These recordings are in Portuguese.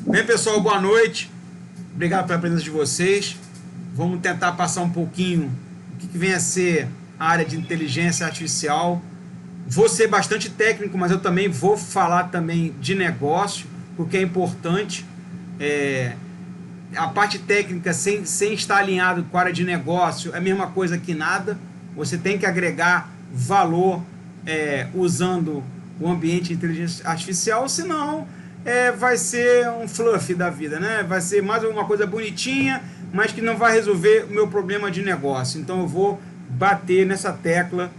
Bem, pessoal, boa noite. Obrigado pela presença de vocês. Vamos tentar passar um pouquinho o que vem a ser a área de inteligência artificial. Vou ser bastante técnico, mas eu também vou falar também de negócio, porque é importante. A parte técnica, sem estar alinhado com a área de negócio, é a mesma coisa que nada. Você tem que agregar valor usando o ambiente de inteligência artificial, senão vai ser um fluff da vida, né? Vai ser mais uma coisa bonitinha, mas que não vai resolver o meu problema de negócio. Então eu vou bater nessa tecla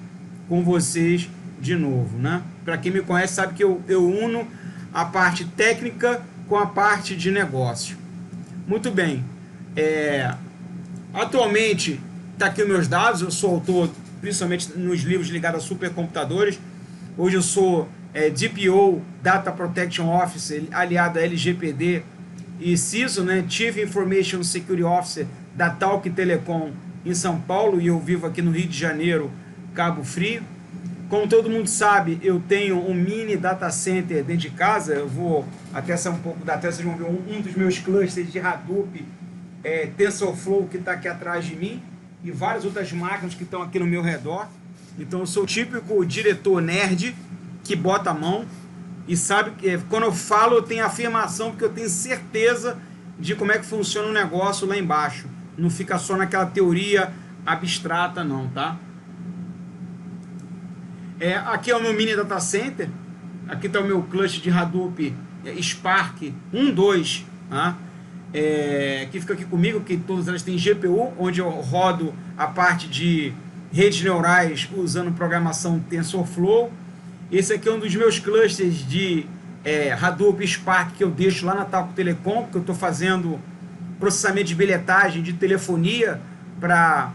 com vocês de novo, né? Para quem me conhece sabe que eu uno a parte técnica com a parte de negócio. Muito bem. Atualmente, está aqui os meus dados, eu sou autor principalmente nos livros ligados a supercomputadores. Hoje eu sou DPO, Data Protection Officer, aliado a LGPD e CISO, né, Chief Information Security Officer da Talk Telecom em São Paulo, e eu vivo aqui no Rio de Janeiro, Cabo Frio. Como todo mundo sabe, eu tenho um mini data center dentro de casa. Eu vou até sair um pouco da tela, vocês vão ver um dos meus clusters de Hadoop, TensorFlow, que está aqui atrás de mim, e várias outras máquinas que estão aqui no meu redor. Então eu sou o típico diretor nerd que bota a mão e sabe que quando eu falo eu tenho afirmação, porque eu tenho certeza de como é que funciona o negócio lá embaixo. Não fica só naquela teoria abstrata não, tá? Aqui é o meu mini data center. Aqui está o meu cluster de Hadoop Spark 1.2, tá? Que fica aqui comigo, que todas elas têm GPU, onde eu rodo a parte de redes neurais usando programação TensorFlow. Esse aqui é um dos meus clusters de Hadoop Spark que eu deixo lá na Talco Telecom, porque eu estou fazendo processamento de bilhetagem de telefonia para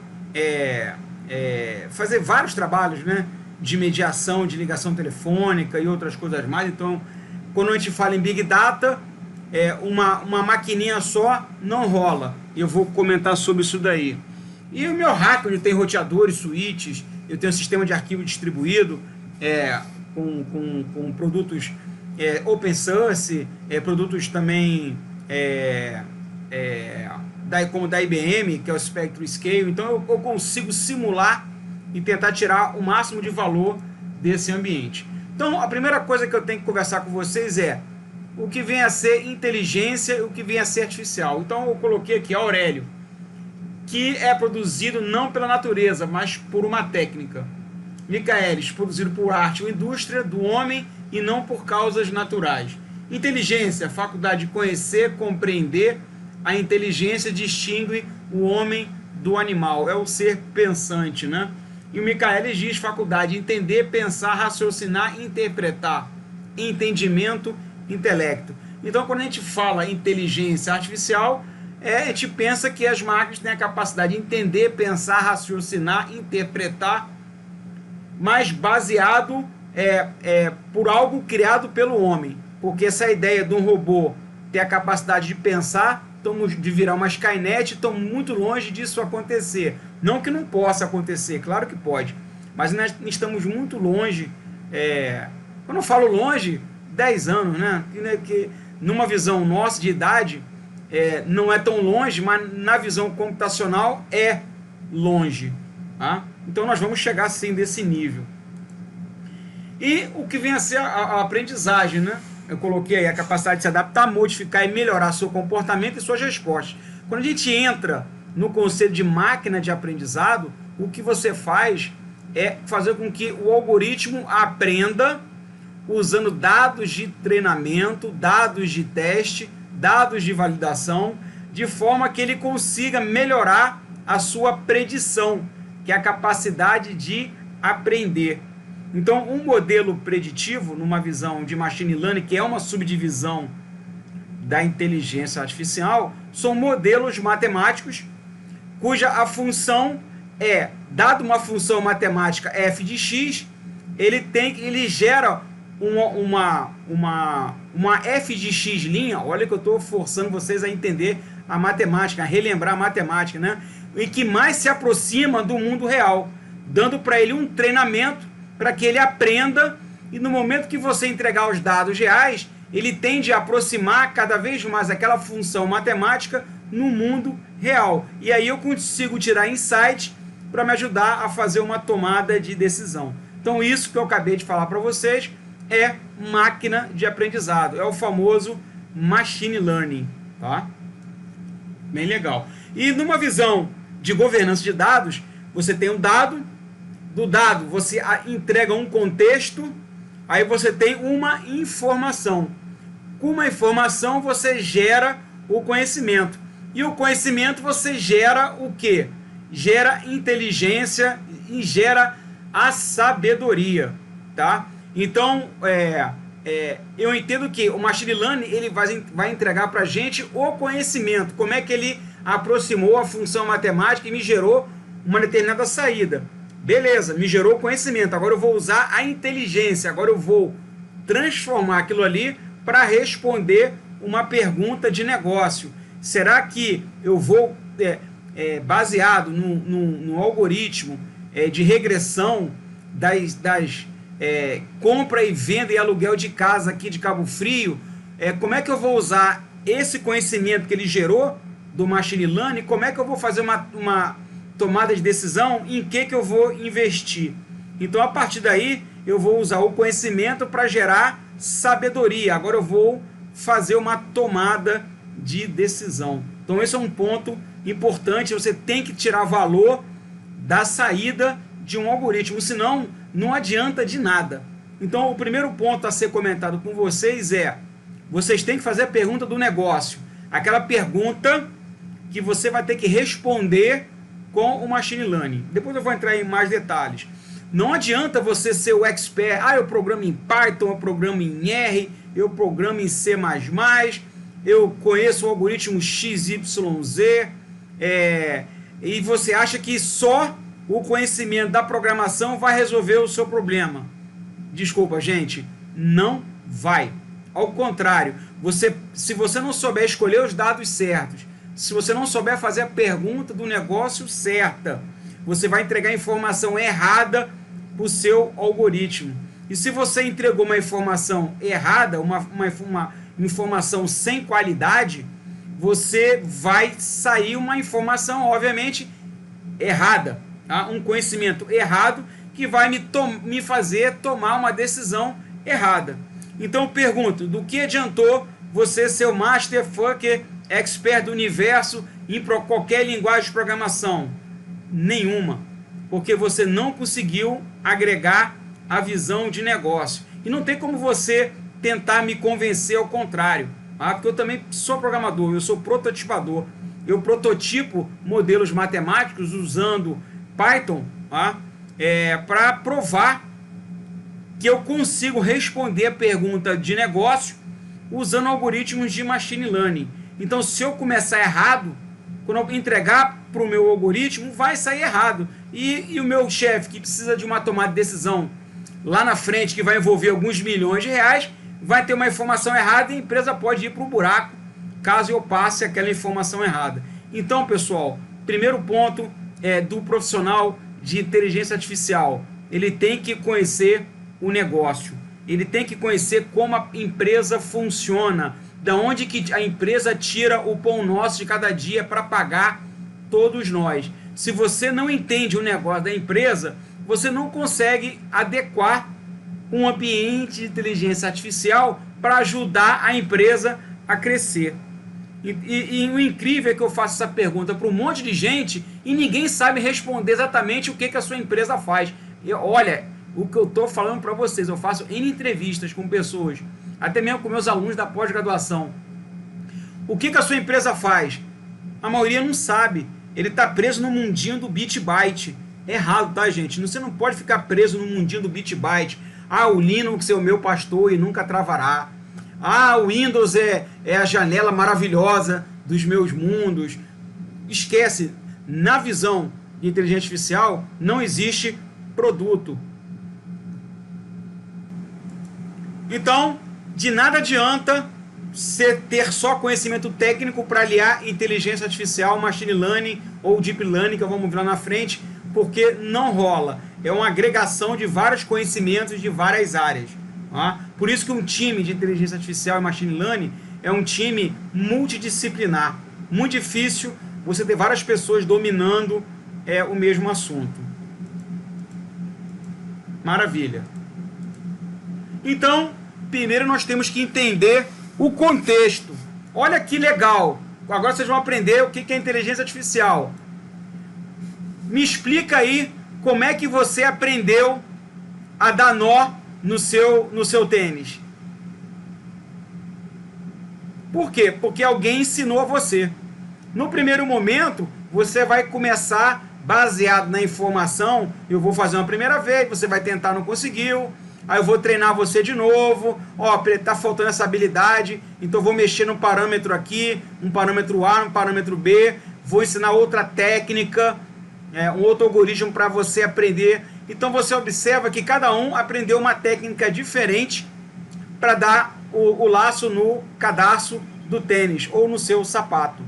fazer vários trabalhos, né, de mediação de ligação telefônica e outras coisas mais. Então, quando a gente fala em Big Data, uma maquininha só não rola. Eu vou comentar sobre isso daí. E o meu rack, onde tem roteadores, switches, eu tenho um sistema de arquivo distribuído com produtos open source, produtos também como da IBM, que é o Spectrum Scale. Então eu consigo simular e tentar tirar o máximo de valor desse ambiente. Então a primeira coisa que eu tenho que conversar com vocês é o que vem a ser inteligência e o que vem a ser artificial. Então eu coloquei aqui Aurélio, que é produzido não pela natureza, mas por uma técnica. Michaelis, produzido por arte ou indústria do homem e não por causas naturais. Inteligência, faculdade de conhecer, compreender. A inteligência distingue o homem do animal, é o ser pensante, né? E o Michaelis diz faculdade de entender, pensar, raciocinar, interpretar. Entendimento, intelecto. Então, quando a gente fala inteligência artificial, a gente pensa que as máquinas têm a capacidade de entender, pensar, raciocinar, interpretar, mas baseado por algo criado pelo homem. Porque essa ideia de um robô ter a capacidade de pensar, de virar uma Skynet, estamos muito longe disso acontecer. Não que não possa acontecer, claro que pode, mas nós estamos muito longe. Quando eu falo longe, 10 anos, né? Que numa visão nossa de idade, não é tão longe, mas na visão computacional é longe, tá? Então nós vamos chegar sim desse nível. E o que vem a ser a aprendizagem, né? Eu coloquei aí a capacidade de se adaptar, modificar e melhorar seu comportamento e suas respostas. Quando a gente entra no conceito de máquina de aprendizado, o que você faz é fazer com que o algoritmo aprenda usando dados de treinamento, dados de teste, dados de validação, de forma que ele consiga melhorar a sua predição, que é a capacidade de aprender. Então, um modelo preditivo, numa visão de machine learning, que é uma subdivisão da inteligência artificial, são modelos matemáticos cuja a função dado uma função matemática f de x, ele gera uma f de x', olha que eu estou forçando vocês a entender a matemática, a relembrar a matemática, né? E que mais se aproxima do mundo real, dando para ele um treinamento para que ele aprenda, e no momento que você entregar os dados reais, ele tende a aproximar cada vez mais aquela função matemática no mundo real. E aí eu consigo tirar insight para me ajudar a fazer uma tomada de decisão. Então isso que eu acabei de falar para vocês é máquina de aprendizado, é o famoso machine learning, tá? Bem legal. E numa visão de governança de dados, você tem um dado, do dado você entrega um contexto, aí você tem uma informação. Com uma informação você gera o conhecimento. E o conhecimento você gera o quê? Gera inteligência e gera a sabedoria, tá? Então, eu entendo que o Machine Learning ele vai entregar para a gente o conhecimento, como é que ele aproximou a função matemática e me gerou uma determinada saída. Beleza, me gerou conhecimento, agora eu vou usar a inteligência, agora eu vou transformar aquilo ali para responder uma pergunta de negócio. Será que eu vou, baseado no algoritmo de regressão das compra e venda e aluguel de casa aqui de Cabo Frio, como é que eu vou usar esse conhecimento que ele gerou do Machine Learning, como é que eu vou fazer uma tomada de decisão, em que eu vou investir? Então, a partir daí, eu vou usar o conhecimento para gerar sabedoria. Agora eu vou fazer uma tomada de decisão. Então, esse é um ponto importante. Você tem que tirar valor da saída de um algoritmo, senão não adianta de nada. Então, o primeiro ponto a ser comentado com vocês vocês têm que fazer a pergunta do negócio. Aquela pergunta que você vai ter que responder com o Machine Learning. Depois eu vou entrar em mais detalhes. Não adianta você ser o expert. Eu programo em Python, eu programo em R, eu programo em C++, eu conheço o algoritmo XYZ, e você acha que só o conhecimento da programação vai resolver o seu problema. Desculpa, gente, não vai. Ao contrário, se você não souber escolher os dados certos, se você não souber fazer a pergunta do negócio certa, você vai entregar informação errada para o seu algoritmo. E se você entregou uma informação errada, uma informação sem qualidade, você vai sair uma informação, obviamente, errada. Tá? Um conhecimento errado que vai me fazer tomar uma decisão errada. Então eu pergunto, do que adiantou você ser o Master Fucker expert do universo em qualquer linguagem de programação? Nenhuma, porque você não conseguiu agregar a visão de negócio. E não tem como você tentar me convencer ao contrário, tá? Porque eu também sou programador, eu sou prototipador. Eu prototipo modelos matemáticos usando Python, tá? Para provar que eu consigo responder a pergunta de negócio usando algoritmos de Machine Learning. Então, se eu começar errado, quando eu entregar para o meu algoritmo, vai sair errado. E o meu chefe, que precisa de uma tomada de decisão lá na frente, que vai envolver alguns milhões de reais, vai ter uma informação errada e a empresa pode ir para o buraco, caso eu passe aquela informação errada. Então, pessoal, primeiro ponto do profissional de inteligência artificial, ele tem que conhecer o negócio, ele tem que conhecer como a empresa funciona, da onde que a empresa tira o pão nosso de cada dia para pagar todos nós. Se você não entende o negócio da empresa, você não consegue adequar um ambiente de inteligência artificial para ajudar a empresa a crescer. E o incrível é que eu faço essa pergunta para um monte de gente e ninguém sabe responder exatamente o que a sua empresa faz. Olha, o que eu estou falando para vocês, eu faço N entrevistas com pessoas, até mesmo com meus alunos da pós-graduação. O que a sua empresa faz? A maioria não sabe. Ele está preso no mundinho do bit byte. É errado, tá, gente? Você não pode ficar preso no mundinho do bit byte. O Linux é o meu pastor e nunca travará. O Windows é a janela maravilhosa dos meus mundos. Esquece, na visão de inteligência artificial não existe produto. Então, de nada adianta você ter só conhecimento técnico para aliar inteligência artificial, machine learning ou deep learning, que vamos ver lá na frente, porque não rola. É uma agregação de vários conhecimentos de várias áreas. Tá? Por isso que um time de inteligência artificial e machine learning é um time multidisciplinar. Muito difícil você ter várias pessoas dominando o mesmo assunto. Maravilha. Então, primeiro nós temos que entender o contexto. Olha que legal. Agora vocês vão aprender o que é inteligência artificial. Me explica aí como é que você aprendeu a dar nó no seu tênis. Por quê? Porque alguém ensinou a você. No primeiro momento, você vai começar baseado na informação. Eu vou fazer uma primeira vez, você vai tentar, não conseguiu. Aí eu vou treinar você de novo. Ó, tá faltando essa habilidade, então vou mexer num parâmetro aqui, um parâmetro A, um parâmetro B. Vou ensinar outra técnica, um outro algoritmo para você aprender. Então você observa que cada um aprendeu uma técnica diferente para dar o laço no cadarço do tênis ou no seu sapato.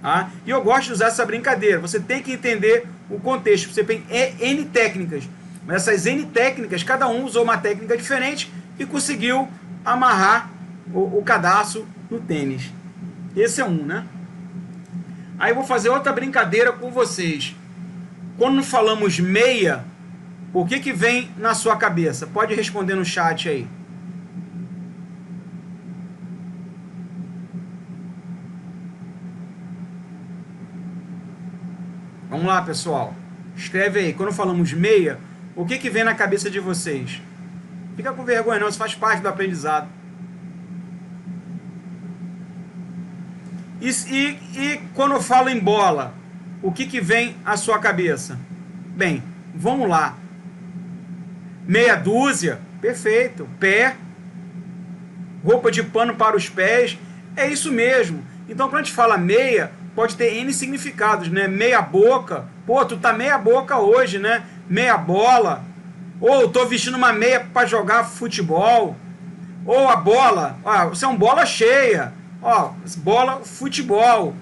Tá? E eu gosto de usar essa brincadeira. Você tem que entender o contexto. Você tem N técnicas, mas essas N técnicas, cada um usou uma técnica diferente e conseguiu amarrar o cadarço no tênis. Esse é um, né? Aí eu vou fazer outra brincadeira com vocês. Quando falamos meia, o que vem na sua cabeça? Pode responder no chat aí. Vamos lá, pessoal. Escreve aí. Quando falamos meia, o que vem na cabeça de vocês? Fica com vergonha não, isso faz parte do aprendizado. E quando eu falo em bola, o que vem à sua cabeça? Bem, vamos lá. Meia dúzia, perfeito. Pé, roupa de pano para os pés, é isso mesmo. Então, quando a gente fala meia, pode ter N significados, né? Meia boca, pô, tu tá meia boca hoje, né? Meia bola, ou tô vestindo uma meia para jogar futebol, ou a bola, você é um bola cheia, bola futebol,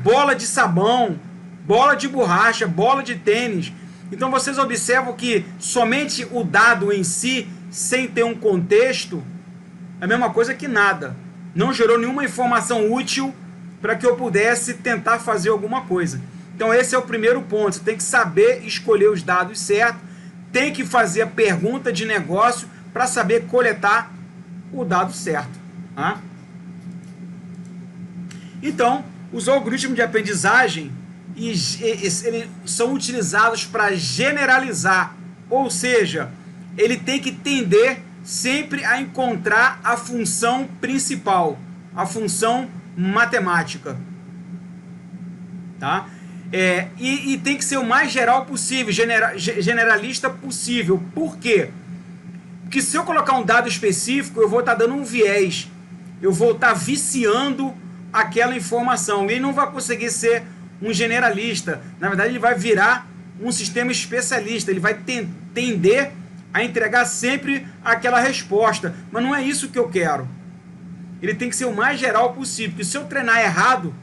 bola de sabão, bola de borracha, bola de tênis. Então vocês observam que somente o dado em si, sem ter um contexto, é a mesma coisa que nada. Não gerou nenhuma informação útil para que eu pudesse tentar fazer alguma coisa. Então esse é o primeiro ponto. Você tem que saber escolher os dados certos, tem que fazer a pergunta de negócio para saber coletar o dado certo. Tá? Então, os algoritmos de aprendizagem eles são utilizados para generalizar, ou seja, ele tem que tender sempre a encontrar a função principal, a função matemática, tá? E tem que ser o mais geral possível, generalista possível. Por quê? Porque se eu colocar um dado específico, eu vou estar dando um viés, eu vou estar viciando aquela informação, e ele não vai conseguir ser um generalista. Na verdade, ele vai virar um sistema especialista, ele vai tender a entregar sempre aquela resposta, mas não é isso que eu quero. Ele tem que ser o mais geral possível, porque se eu treinar errado,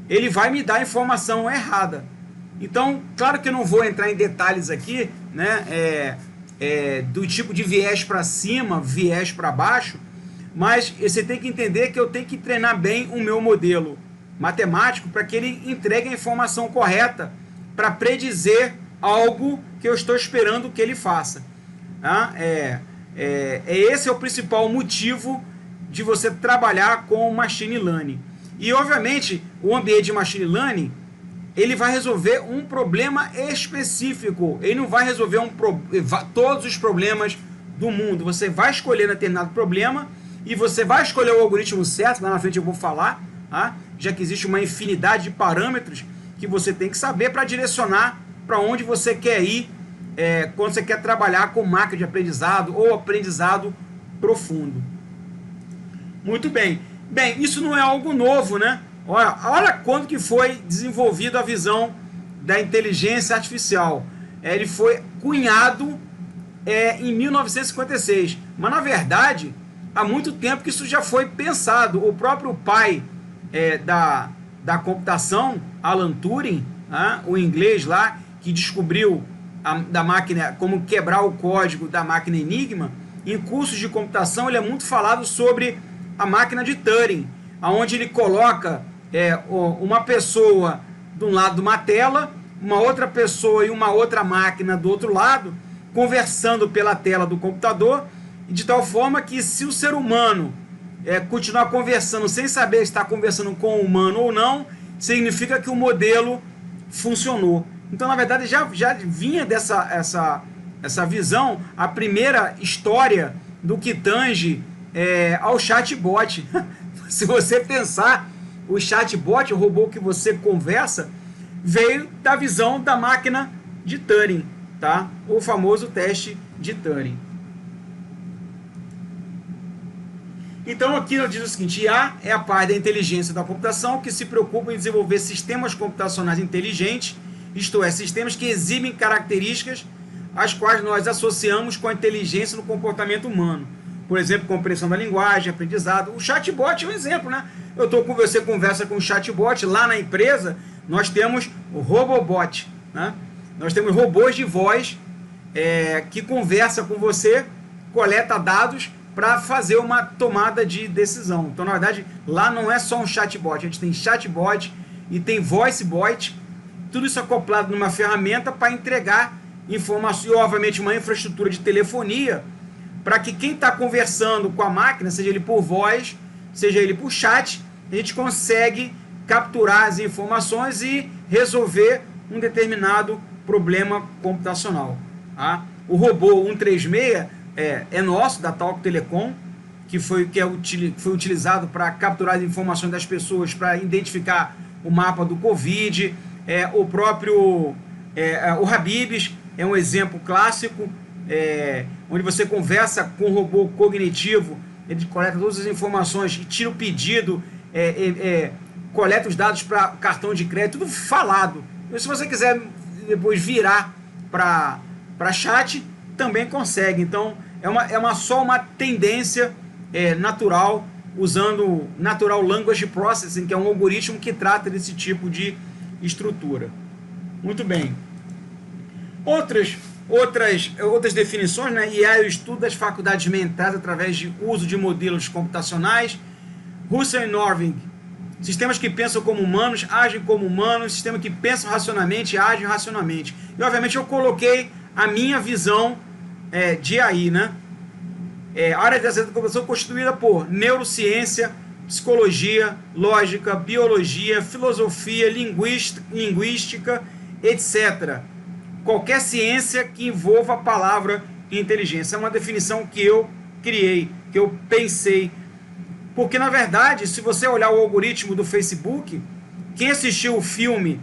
ele vai me dar a informação errada. Então, claro que eu não vou entrar em detalhes aqui, né, do tipo de viés para cima, viés para baixo, mas você tem que entender que eu tenho que treinar bem o meu modelo matemático para que ele entregue a informação correta para predizer algo que eu estou esperando que ele faça. Tá? Esse é o principal motivo de você trabalhar com Machine Learning. E, obviamente, o ambiente de Machine Learning, ele vai resolver um problema específico. Ele não vai resolver todos os problemas do mundo. Você vai escolher determinado problema e você vai escolher o algoritmo certo, lá na frente eu vou falar, tá? Já que existe uma infinidade de parâmetros que você tem que saber para direcionar para onde você quer ir quando você quer trabalhar com máquina de aprendizado ou aprendizado profundo. Muito bem. Bem, isso não é algo novo, né? Olha quando que foi desenvolvida a visão da inteligência artificial. Ele foi cunhado em 1956. Mas, na verdade, há muito tempo que isso já foi pensado. O próprio pai da computação, Alan Turing, o inglês lá, que descobriu da máquina, como quebrar o código da máquina Enigma, em cursos de computação, ele é muito falado sobre a máquina de Turing, onde ele coloca uma pessoa de um lado de uma tela, uma outra pessoa e uma outra máquina do outro lado, conversando pela tela do computador, de tal forma que se o ser humano continuar conversando sem saber se está conversando com o humano ou não, significa que o modelo funcionou. Então, na verdade, já vinha essa visão, a primeira história do que tange ao chatbot. Se você pensar, o chatbot, o robô que você conversa, veio da visão da máquina de Turing, tá? O famoso teste de Turing. Então aqui diz o seguinte: IA é a parte da inteligência da computação que se preocupa em desenvolver sistemas computacionais inteligentes, isto é, sistemas que exibem características as quais nós associamos com a inteligência no comportamento humano. Por exemplo, compreensão da linguagem, aprendizado. O chatbot é um exemplo, né? Você conversa com o chatbot, lá na empresa nós temos o Robobot, né? Nós temos robôs de voz que conversa com você, coleta dados para fazer uma tomada de decisão. Então, na verdade, lá não é só um chatbot, a gente tem chatbot e tem voicebot, tudo isso acoplado numa ferramenta para entregar informação e, obviamente, uma infraestrutura de telefonia para que quem está conversando com a máquina, seja ele por voz, seja ele por chat, a gente consegue capturar as informações e resolver um determinado problema computacional. Tá? O robô 136 é nosso, da Talk Telecom, que foi utilizado para capturar as informações das pessoas, para identificar o mapa do Covid. O próprio o Habib's é um exemplo clássico, onde você conversa com um robô cognitivo, ele coleta todas as informações, tira o pedido, coleta os dados para cartão de crédito, tudo falado. E se você quiser depois virar para chat, também consegue. Então, só uma tendência natural, usando Natural Language Processing, que é um algoritmo que trata desse tipo de estrutura. Muito bem. Outras definições, né? IA é o estudo das faculdades mentais através de uso de modelos computacionais. Russell e Norvig: sistemas que pensam como humanos, agem como humanos, sistemas que pensam racionalmente, agem racionalmente. E, obviamente, eu coloquei a minha visão de AI, né? A área da computação constituída por neurociência, psicologia, lógica, biologia, filosofia, linguística, etc. Qualquer ciência que envolva a palavra inteligência. É uma definição que eu criei, que eu pensei. Porque, na verdade, se você olhar o algoritmo do Facebook, quem assistiu o filme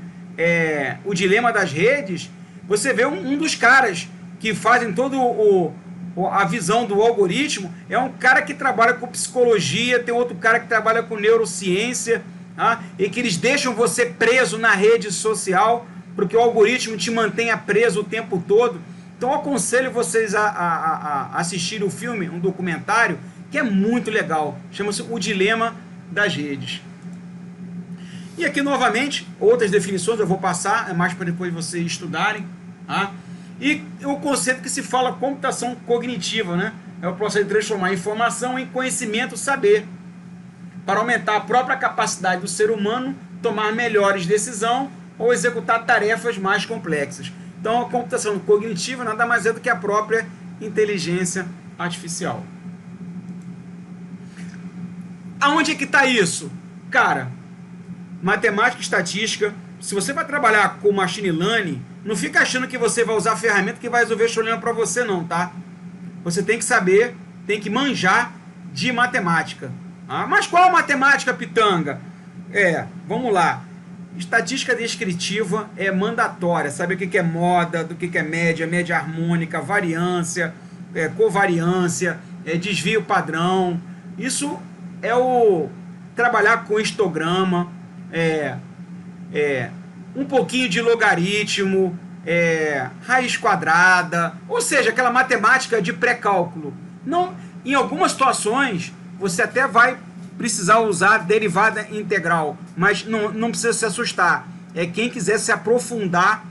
O Dilema das Redes, você vê um dos caras que fazem todo a visão do algoritmo, é um cara que trabalha com psicologia, tem outro cara que trabalha com neurociência, e que eles deixam você preso na rede social, porque o algoritmo te mantenha preso o tempo todo. Então eu aconselho vocês a assistir o filme, um documentário, que é muito legal, chama-se O Dilema das Redes. E aqui novamente, outras definições eu vou passar, é mais para depois vocês estudarem. E o conceito que se fala computação cognitiva, né? É o processo de transformar informação em conhecimento, saber, para aumentar a própria capacidade do ser humano tomar melhores decisões ou executar tarefas mais complexas. Então a computação cognitiva nada mais é do que a própria inteligência artificial. Aonde é que está isso? Cara, matemática e estatística. Se você vai trabalhar com machine learning, não fica achando que você vai usar a ferramenta que vai resolver esse problema para você, não, tá? Você tem que saber, tem que manjar de matemática. Mas qual matemática, pitanga? Vamos lá. Estatística descritiva é mandatória. Saber o que é moda, do que é média, média harmônica, variância, covariância, desvio padrão. Isso é o trabalhar com histograma, um pouquinho de logaritmo, raiz quadrada, ou seja, aquela matemática de pré-cálculo. Não, em algumas situações você até vai precisar usar derivada integral, mas não precisa se assustar. Quem quiser se aprofundar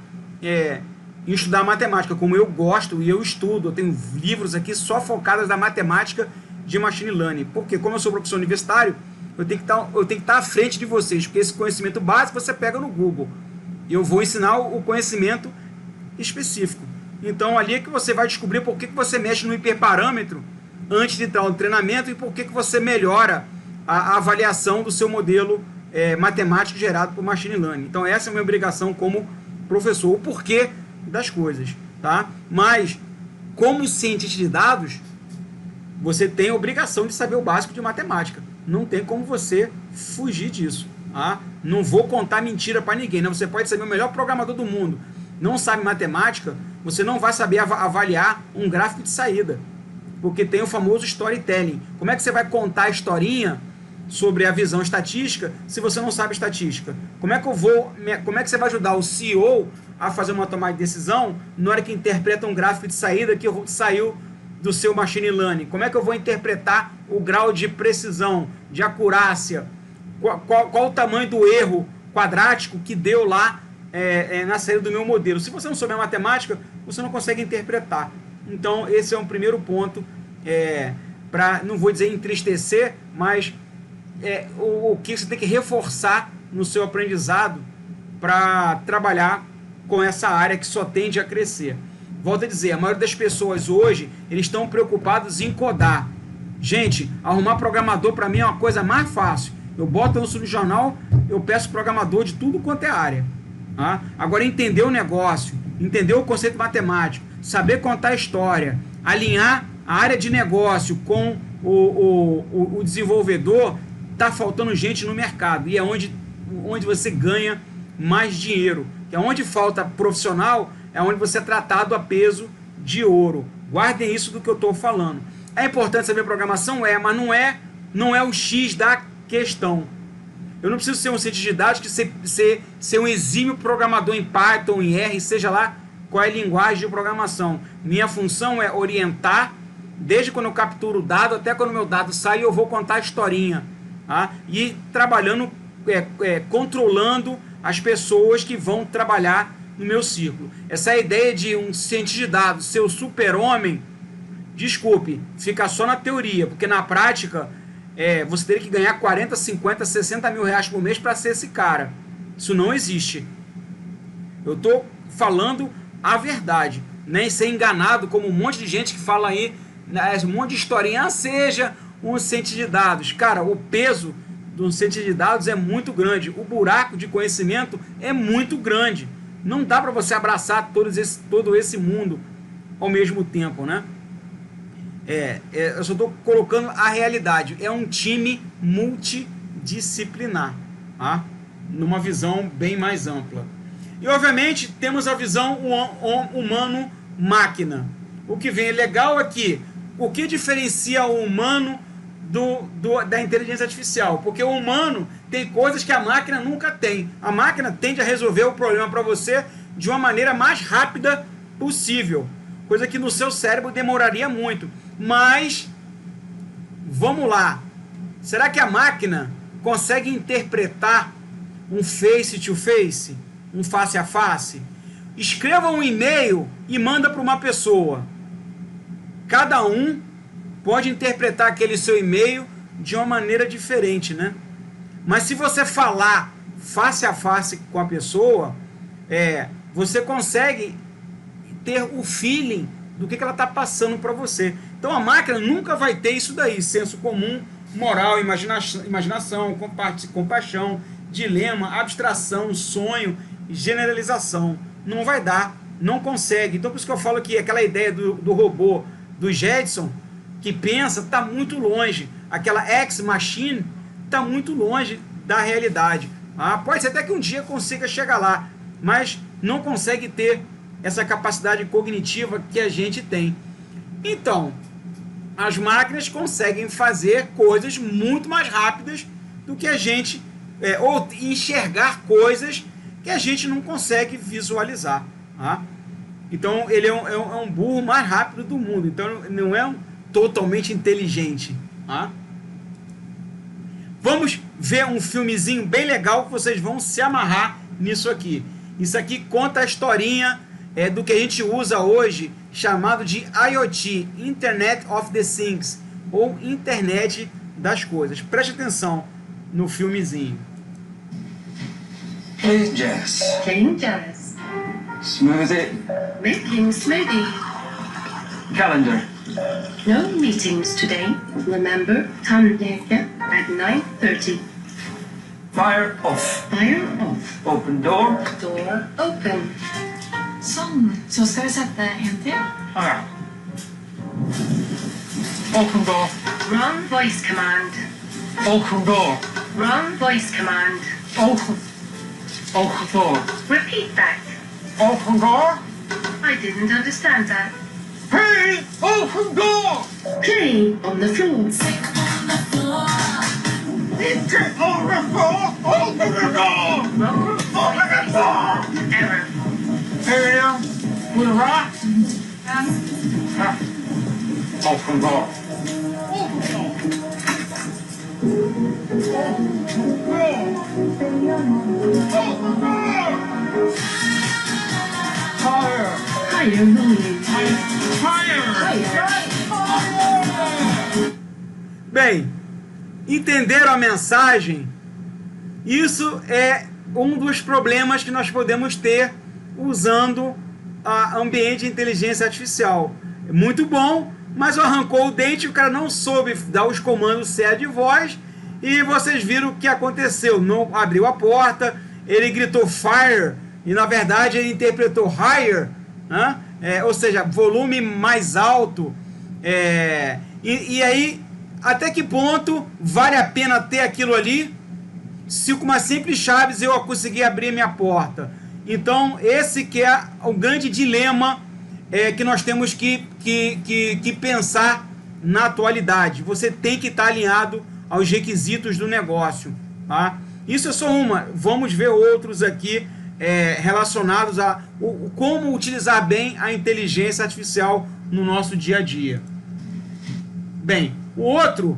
em estudar matemática, como eu gosto e eu estudo. Eu tenho livros aqui só focados na matemática de Machine Learning. Porque como eu sou professor universitário, eu tenho que estar à frente de vocês, porque esse conhecimento básico você pega no Google. Eu vou ensinar o conhecimento específico. Então ali é que você vai descobrir por que você mexe no hiperparâmetro antes de entrar no treinamento e por que você melhora a avaliação do seu modelo matemático gerado por Machine Learning. Então essa é a minha obrigação como professor, o porquê das coisas, tá? Mas como cientista de dados, você tem a obrigação de saber o básico de matemática. Não tem como você fugir disso, tá? Não vou contar mentira para ninguém, né? Você pode ser o melhor programador do mundo, não sabe matemática, você não vai saber avaliar um gráfico de saída, porque tem o famoso storytelling. Como é que você vai contar a historinha sobre a visão estatística se você não sabe estatística? Como é que você vai ajudar o CEO a fazer uma tomada de decisão na hora que interpreta um gráfico de saída que saiu do seu machine learning? Como é que eu vou interpretar o grau de precisão, de acurácia, qual o tamanho do erro quadrático que deu lá na saída do meu modelo? Se você não souber matemática, você não consegue interpretar. Então esse é um primeiro ponto, para, não vou dizer entristecer, mas o que você tem que reforçar no seu aprendizado para trabalhar com essa área que só tende a crescer. Volto a dizer, a maioria das pessoas hoje, eles estão preocupados em codar. Gente, arrumar programador para mim é uma coisa mais fácil. Eu boto no subjornal, eu peço programador de tudo quanto é área. Tá? Agora, entender o negócio, entender o conceito matemático, saber contar a história, alinhar a área de negócio com o desenvolvedor, está faltando gente no mercado. E é onde você ganha mais dinheiro. Que é onde falta profissional, é onde você é tratado a peso de ouro. Guardem isso do que eu estou falando. É importante saber programação? Mas não é o X da questão. Eu não preciso ser um cientista de dados, que ser um exímio programador em Python, em R, seja lá qual é a linguagem de programação. Minha função é orientar, desde quando eu capturo o dado até quando o meu dado sai, eu vou contar a historinha. Tá? E trabalhando, controlando as pessoas que vão trabalhar no meu círculo. Essa ideia de um cientista de dados ser o super-homem, desculpe, fica só na teoria, porque na prática você teria que ganhar 40, 50, 60 mil reais por mês para ser esse cara. Isso não existe. Eu estou falando a verdade, nem ser enganado como um monte de gente que fala aí, um monte de historinha, seja um cientista de dados. Cara, o peso de um cientista de dados é muito grande, o buraco de conhecimento é muito grande. Não dá para você abraçar todo esse mundo ao mesmo tempo, né? Eu só estou colocando a realidade. É um time multidisciplinar, tá? Numa visão bem mais ampla. E obviamente temos a visão humano-máquina. O que vem legal aqui, o que diferencia o humano da inteligência artificial? Porque o humano tem coisas que a máquina nunca tem. A máquina tende a resolver o problema para você de uma maneira mais rápida possível, coisa que no seu cérebro demoraria muito. Mas vamos lá, será que a máquina consegue interpretar um face to face, um face a face? Escreva um e-mail e manda para uma pessoa. Cada um pode interpretar aquele seu e-mail de uma maneira diferente, né? Mas se você falar face a face com a pessoa, você consegue ter o feeling do que ela está passando para você. Então a máquina nunca vai ter isso daí, senso comum, moral, imaginação, compaixão, dilema, abstração, sonho, generalização. Não vai dar, não consegue. Então por isso que eu falo que aquela ideia do robô do Jetson, que pensa, está muito longe. Aquela ex-machine está muito longe da realidade. Pode ser até que um dia consiga chegar lá, mas não consegue ter essa capacidade cognitiva que a gente tem. Então, as máquinas conseguem fazer coisas muito mais rápidas do que a gente, ou enxergar coisas que a gente não consegue visualizar. Então, ele é um burro mais rápido do mundo. Então, não é totalmente inteligente. Vamos ver um filmezinho bem legal que vocês vão se amarrar nisso aqui. Isso aqui conta a historinha do que a gente usa hoje, chamado de IoT, Internet of the Things, ou Internet das Coisas. Preste atenção no filmezinho. Play jazz. Playing jazz. Smoothie. Making smoothie. Calendar. No meetings today. Remember, tandläkare at 9:30. Fire off. Fire off. Open door. Door open. Så ska du sätta en till? Ah. Open door. Wrong voice command. Open door. Wrong voice command. Open. Open door. Repeat that. Open door. I didn't understand that. Hey! Open door! Play on the floor. Get on the floor! Open the door! Wrong Open the door! error. Here you with a rock. Open door. Open door. Open door. Fire! Higher volume. Fire! Bem, entenderam a mensagem? Isso é um dos problemas que nós podemos ter usando a ambiente de inteligência artificial. É muito bom, mas arrancou o dente, o cara não soube dar os comandos certos de voz e vocês viram o que aconteceu. Não abriu a porta, ele gritou fire e na verdade ele interpretou higher, né? Ou seja, volume mais alto. E aí, até que ponto vale a pena ter aquilo ali se com uma simples chave eu conseguir abrir minha porta? Então, esse que é o grande dilema que nós temos que pensar na atualidade. Você tem que estar alinhado aos requisitos do negócio. Tá? Isso é só uma. Vamos ver outros aqui relacionados a como utilizar bem a inteligência artificial no nosso dia a dia. Bem, o outro,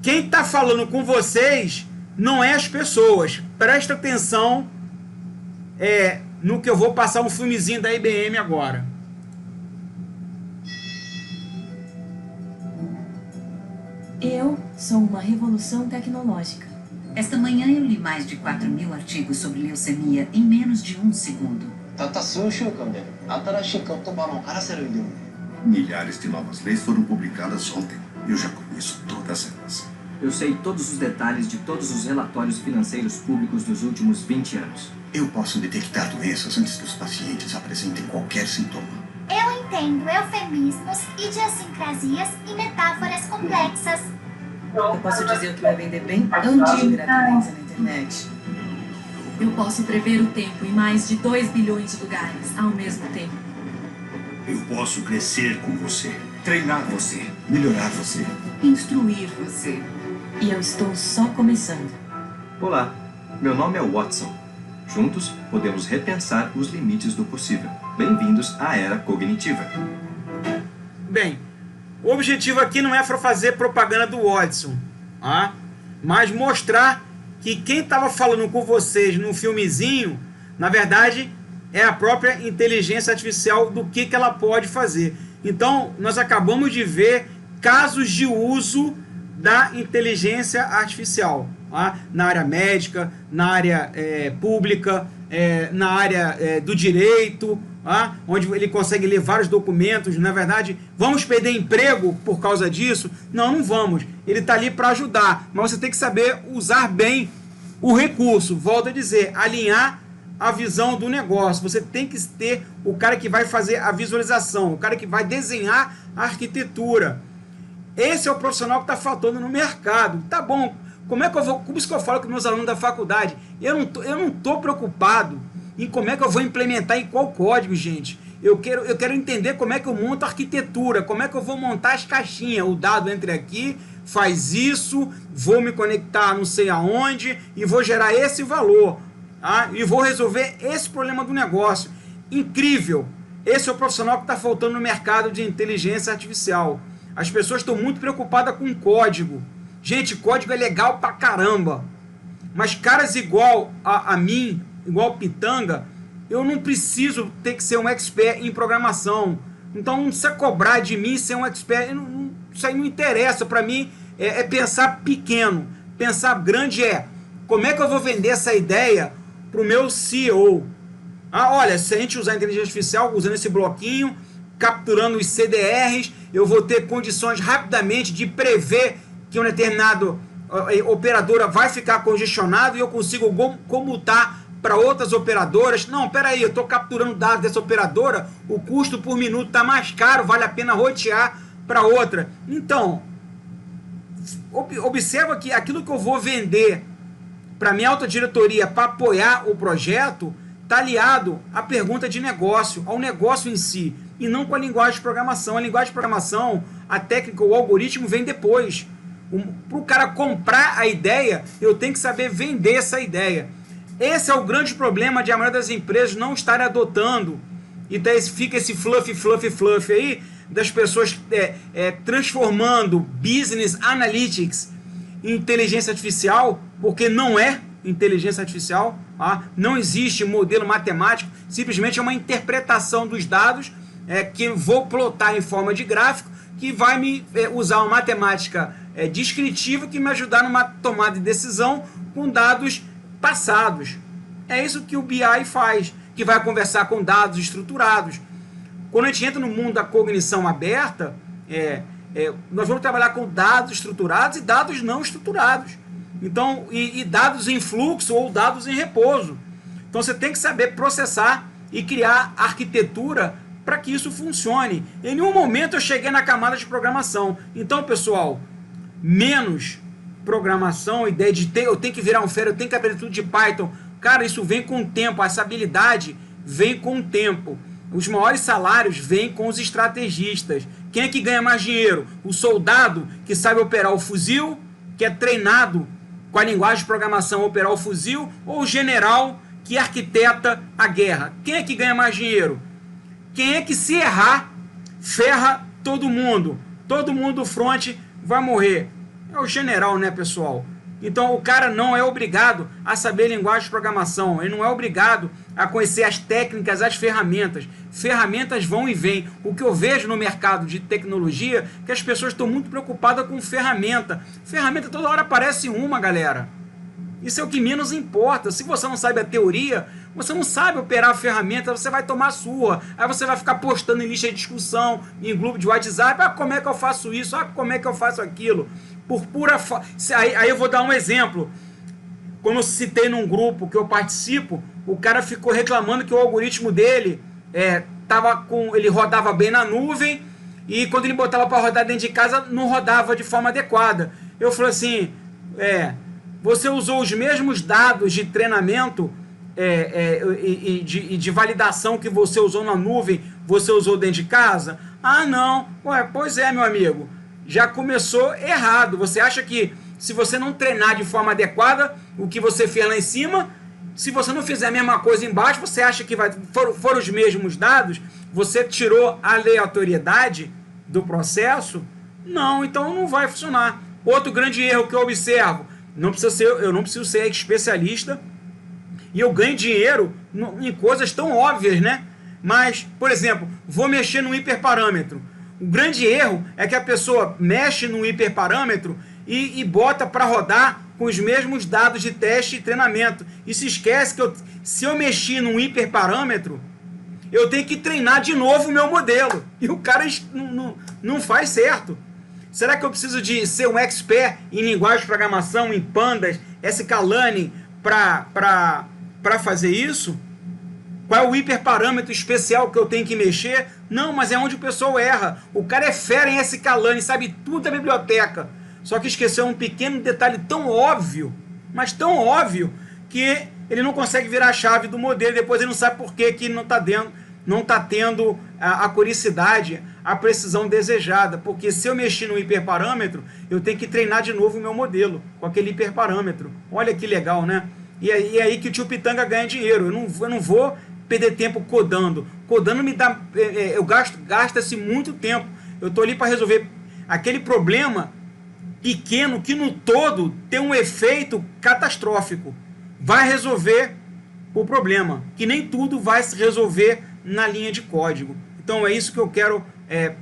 quem está falando com vocês não é as pessoas. Presta atenção no que eu vou passar um filmezinho da IBM agora. Eu sou uma revolução tecnológica. Esta manhã eu li mais de 4.000 artigos sobre leucemia em menos de 1 segundo. Milhares de novas leis foram publicadas ontem. Eu já conheço todas elas. Eu sei todos os detalhes de todos os relatórios financeiros públicos dos últimos 20 anos. Eu posso detectar doenças antes que os pacientes apresentem qualquer sintoma. Eu entendo eufemismos, idiosincrasias e metáforas complexas. Eu posso dizer o que vai vender bem antes de gravidez na internet. Eu posso prever o tempo em mais de 2 bilhões de lugares ao mesmo tempo. Eu posso crescer com você, treinar você, melhorar você, Instruir você. E eu estou só começando. Olá, meu nome é Watson. Juntos, podemos repensar os limites do possível. Bem-vindos à Era Cognitiva. Bem, o objetivo aqui não é para fazer propaganda do Watson, tá? Mas mostrar que quem estava falando com vocês no filmezinho, na verdade, é a própria inteligência artificial do que ela pode fazer. Então, nós acabamos de ver casos de uso da inteligência artificial, tá? Na área médica, na área pública, na área do direito, tá? Onde ele consegue ler vários documentos. Na verdade, vamos perder emprego por causa disso? Não, não vamos. Ele está ali para ajudar, mas você tem que saber usar bem o recurso. Volto a dizer, alinhar a visão do negócio. Você tem que ter o cara que vai fazer a visualização, o cara que vai desenhar a arquitetura. Esse é o profissional que está faltando no mercado. Tá bom, como isso que eu falo com meus alunos da faculdade? Eu não tô preocupado em como é que eu vou implementar em qual código, gente. Eu quero entender como é que eu monto a arquitetura, como é que eu vou montar as caixinhas. O dado entra aqui, faz isso, vou me conectar não sei aonde e vou gerar esse valor. Tá? E vou resolver esse problema do negócio. Incrível! Esse é o profissional que está faltando no mercado de inteligência artificial. As pessoas estão muito preocupadas com código. Gente, código é legal pra caramba. Mas caras igual a mim, igual Pitanga, eu não preciso ter que ser um expert em programação. Então não precisa cobrar de mim ser um expert. Isso aí não interessa. Para mim é pensar pequeno. Pensar grande como é que eu vou vender essa ideia para o meu CEO? Olha, se a gente usar a inteligência artificial, usando esse bloquinho, capturando os CDRs, eu vou ter condições rapidamente de prever que uma determinada operadora vai ficar congestionado e eu consigo comutar para outras operadoras. Não, peraí, eu estou capturando dados dessa operadora, o custo por minuto está mais caro, vale a pena rotear para outra. Então, observa que aquilo que eu vou vender para minha alta diretoria para apoiar o projeto está aliado à pergunta de negócio, ao negócio em si, e não com a linguagem de programação. A linguagem de programação, a técnica, o algoritmo vem depois. Para o cara comprar a ideia, eu tenho que saber vender essa ideia. Esse é o grande problema de a maioria das empresas não estarem adotando. E daí fica esse fluff aí, das pessoas transformando business analytics em inteligência artificial, porque não é inteligência artificial. Não existe modelo matemático, simplesmente é uma interpretação dos dados que eu vou plotar em forma de gráfico, que vai me usar uma matemática descritiva que me ajudar numa tomada de decisão com dados passados. É isso que o BI faz, que vai conversar com dados estruturados. Quando a gente entra no mundo da cognição aberta, nós vamos trabalhar com dados estruturados e dados não estruturados. Então, e dados em fluxo ou dados em repouso. Então você tem que saber processar e criar arquitetura para que isso funcione. Em nenhum momento eu cheguei na camada de programação. Então, pessoal, menos programação, ideia de eu tenho que virar um fera, eu tenho que aprender tudo de Python. Cara, isso vem com o tempo, essa habilidade vem com o tempo. Os maiores salários vêm com os estrategistas. Quem é que ganha mais dinheiro? O soldado que sabe operar o fuzil, que é treinado com a linguagem de programação a operar o fuzil, ou o general que arquiteta a guerra? Quem é que ganha mais dinheiro? Quem é que, se errar, ferra todo mundo? Todo mundo do front vai morrer. É o general, né, pessoal? Então o cara não é obrigado a saber linguagem de programação, ele não é obrigado a conhecer as técnicas, as ferramentas. Ferramentas vão e vêm. O que eu vejo no mercado de tecnologia é que as pessoas estão muito preocupadas com ferramenta. Ferramenta toda hora aparece uma, galera. Isso é o que menos importa. Se você não sabe a teoria, você não sabe operar a ferramenta, você vai tomar surra. Aí você vai ficar postando em lista de discussão, em grupo de WhatsApp, como é que eu faço isso, como é que eu faço aquilo. Por pura aí eu vou dar um exemplo. Quando eu citei num grupo que eu participo, o cara ficou reclamando que o algoritmo dele ele rodava bem na nuvem e quando ele botava para rodar dentro de casa não rodava de forma adequada. Eu falei assim, você usou os mesmos dados de treinamento e de validação que você usou na nuvem, você usou dentro de casa? Ah, não. Pois é, meu amigo. Já começou errado. Você acha que se você não treinar de forma adequada o que você fez lá em cima, se você não fizer a mesma coisa embaixo, você acha que foram os mesmos dados? Você tirou a aleatoriedade do processo? Não, então não vai funcionar. Outro grande erro que eu observo, eu não preciso ser especialista e eu ganho dinheiro em coisas tão óbvias, né? Mas, por exemplo, vou mexer no hiperparâmetro. O grande erro é que a pessoa mexe no hiperparâmetro e bota para rodar com os mesmos dados de teste e treinamento. E se esquece que se eu mexer num hiperparâmetro, eu tenho que treinar de novo o meu modelo. E o cara não faz certo. Será que eu preciso de ser um expert em linguagem de programação, em pandas, sklearn, para fazer isso? Qual é o hiperparâmetro especial que eu tenho que mexer? Não, mas é onde o pessoal erra. O cara é fera em sklearn, sabe tudo da biblioteca. Só que esqueceu um pequeno detalhe tão óbvio, mas tão óbvio, que ele não consegue virar a chave do modelo e depois ele não sabe por que não está tendo a coricidade, a precisão desejada. Porque se eu mexer no hiperparâmetro, eu tenho que treinar de novo o meu modelo com aquele hiperparâmetro. Olha que legal, né? E é aí que o tio Pitanga ganha dinheiro. Eu não vou perder tempo codando. Codando me dá... Gasta-se muito tempo. Eu estou ali para resolver aquele problema pequeno que no todo tem um efeito catastrófico. Vai resolver o problema, que nem tudo vai se resolver na linha de código. Então é isso que eu quero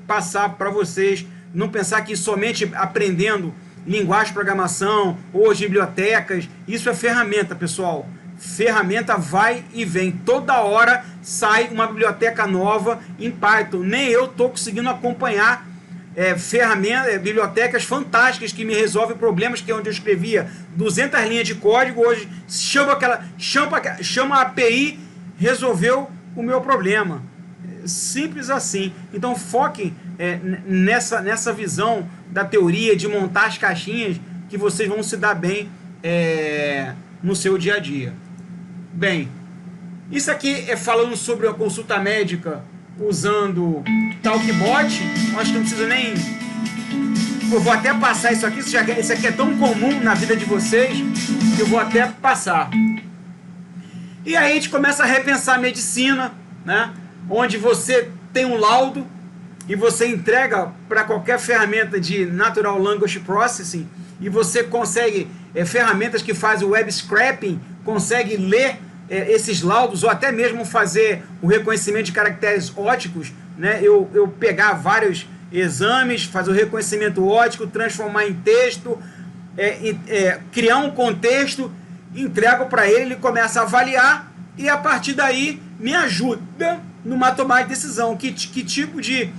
passar para vocês, não pensar que somente aprendendo linguagem de programação ou as bibliotecas, isso é ferramenta, pessoal. Ferramenta vai e vem, toda hora sai uma biblioteca nova em Python, nem eu estou conseguindo acompanhar bibliotecas fantásticas que me resolvem problemas, que é onde eu escrevia 200 linhas de código, hoje chama a API, resolveu o meu problema. Simples assim. Então foquem nessa visão da teoria de montar as caixinhas, que vocês vão se dar bem no seu dia a dia. Bem, isso aqui é falando sobre a consulta médica usando Talkbot. Acho que não precisa nem... Eu vou até passar isso aqui, isso aqui é tão comum na vida de vocês, que eu vou até passar. E aí a gente começa a repensar a medicina, né? Onde você tem um laudo e você entrega para qualquer ferramenta de Natural Language Processing, e você consegue, ferramentas que fazem o web scraping, consegue ler esses laudos, ou até mesmo fazer o reconhecimento de caracteres óticos, né? Eu pegar vários exames, fazer o reconhecimento ótico, transformar em texto, criar um contexto, entrego para ele, ele começa a avaliar, e a partir daí me ajuda numa tomada de decisão. Que tipo de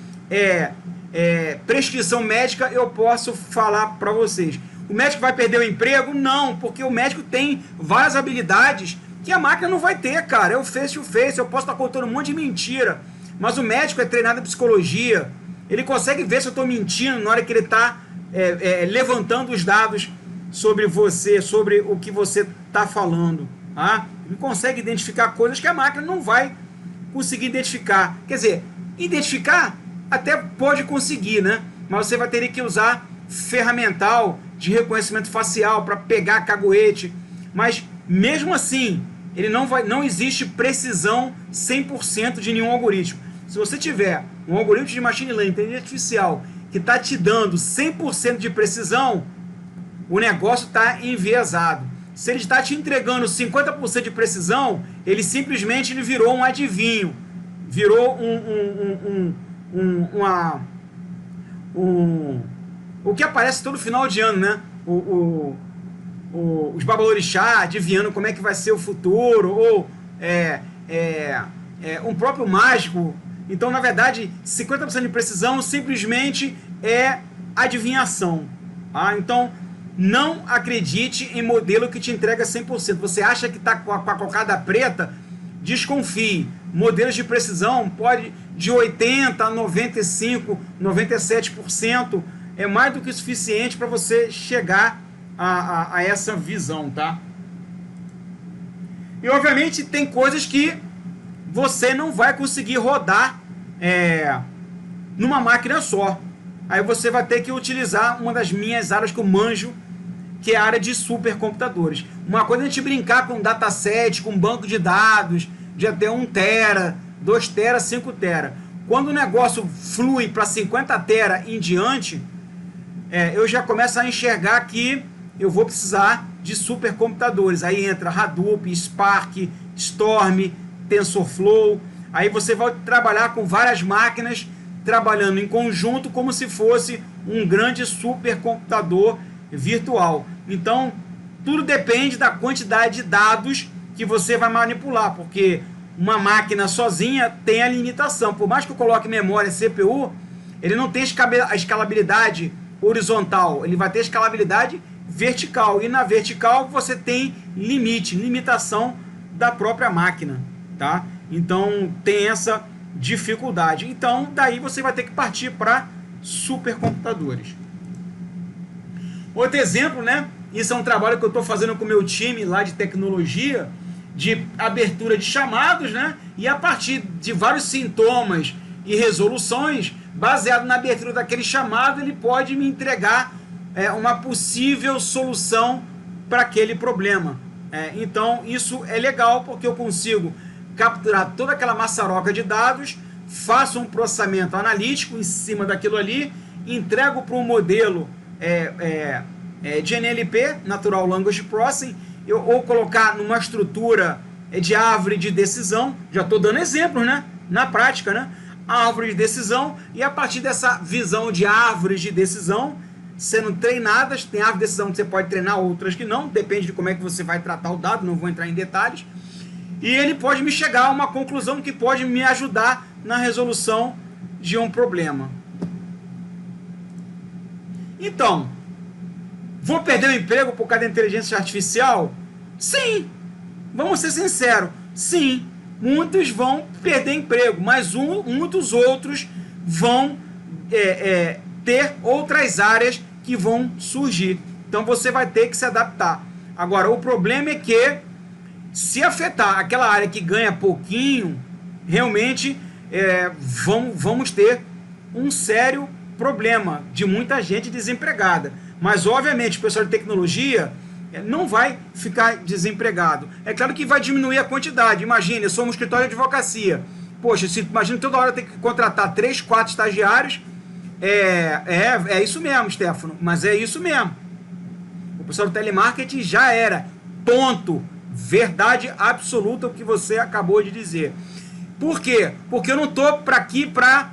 prescrição médica eu posso falar para vocês? O médico vai perder o emprego? Não, porque o médico tem várias habilidades que a máquina não vai ter, cara. Eu face to face, eu posso estar contando um monte de mentira, mas o médico é treinado em psicologia, ele consegue ver se eu estou mentindo na hora que ele está levantando os dados sobre você, sobre o que você está falando. Tá? Ele consegue identificar coisas que a máquina não vai conseguir identificar. Quer dizer, identificar até pode conseguir, né? Mas você vai ter que usar ferramental de reconhecimento facial para pegar caguete. Mas mesmo assim, ele não existe precisão 100% de nenhum algoritmo. Se você tiver um algoritmo de machine learning, inteligência artificial, que está te dando 100% de precisão, o negócio está enviesado. Se ele está te entregando 50% de precisão, ele simplesmente virou um adivinho, virou o que aparece todo final de ano, né? Os babalorixá adivinhando como é que vai ser o futuro, ou um próprio mágico. Então, na verdade, 50% de precisão simplesmente é adivinhação. Tá? Então, não acredite em modelo que te entrega 100%. Você acha que está com a cocada preta? Desconfie. Modelos de precisão pode de 80% a 95%, 97%. É mais do que o suficiente para você chegar a essa visão, tá? E obviamente tem coisas que você não vai conseguir rodar numa máquina só. Aí você vai ter que utilizar uma das minhas áreas que eu manjo, que é a área de supercomputadores. Uma coisa é a gente brincar com dataset, com banco de dados de até 1 tera, 2 tera, 5 tera. Quando o negócio flui para 50 tera em diante, eu já começo a enxergar que eu vou precisar de supercomputadores. Aí entra Hadoop, Spark, Storm, TensorFlow. Aí você vai trabalhar com várias máquinas trabalhando em conjunto como se fosse um grande supercomputador virtual. Então, tudo depende da quantidade de dados que você vai manipular, porque uma máquina sozinha tem a limitação. Por mais que eu coloque memória CPU, ele não tem a escalabilidade horizontal, ele vai ter escalabilidade vertical, e na vertical você tem limitação da própria máquina, tá? Então tem essa dificuldade. Então daí você vai ter que partir para supercomputadores. Outro exemplo, né? Isso é um trabalho que eu estou fazendo com o meu time lá de tecnologia, de abertura de chamados, né? E a partir de vários sintomas e resoluções, baseado na abertura daquele chamado, ele pode me entregar uma possível solução para aquele problema. Então isso é legal, porque eu consigo capturar toda aquela maçaroca de dados, faço um processamento analítico em cima daquilo ali, entrego para um modelo de NLP, Natural Language Processing, ou colocar numa estrutura de árvore de decisão. Já estou dando exemplos, né? Na prática, né? Árvore de decisão, e a partir dessa visão de árvores de decisão sendo treinadas, tem árvore de decisão que você pode treinar, outras que não, depende de como é que você vai tratar o dado, não vou entrar em detalhes, e ele pode me chegar a uma conclusão que pode me ajudar na resolução de um problema. Então, vou perder o emprego por causa da inteligência artificial? Sim, vamos ser sinceros, sim, muitos vão perder emprego, mas muitos outros vão ter outras áreas que vão surgir. Então você vai ter que se adaptar. Agora, o problema é que, se afetar aquela área que ganha pouquinho, realmente vamos ter um sério problema de muita gente desempregada. Mas, obviamente, o pessoal de tecnologia não vai ficar desempregado. É claro que vai diminuir a quantidade. Imagine, eu sou um escritório de advocacia. Poxa, imagina toda hora ter que contratar 3, 4 estagiários. É isso mesmo, Stefano, mas é isso mesmo. O pessoal do telemarketing já era. Ponto. Verdade absoluta o que você acabou de dizer. Por quê? Porque eu não estou aqui para...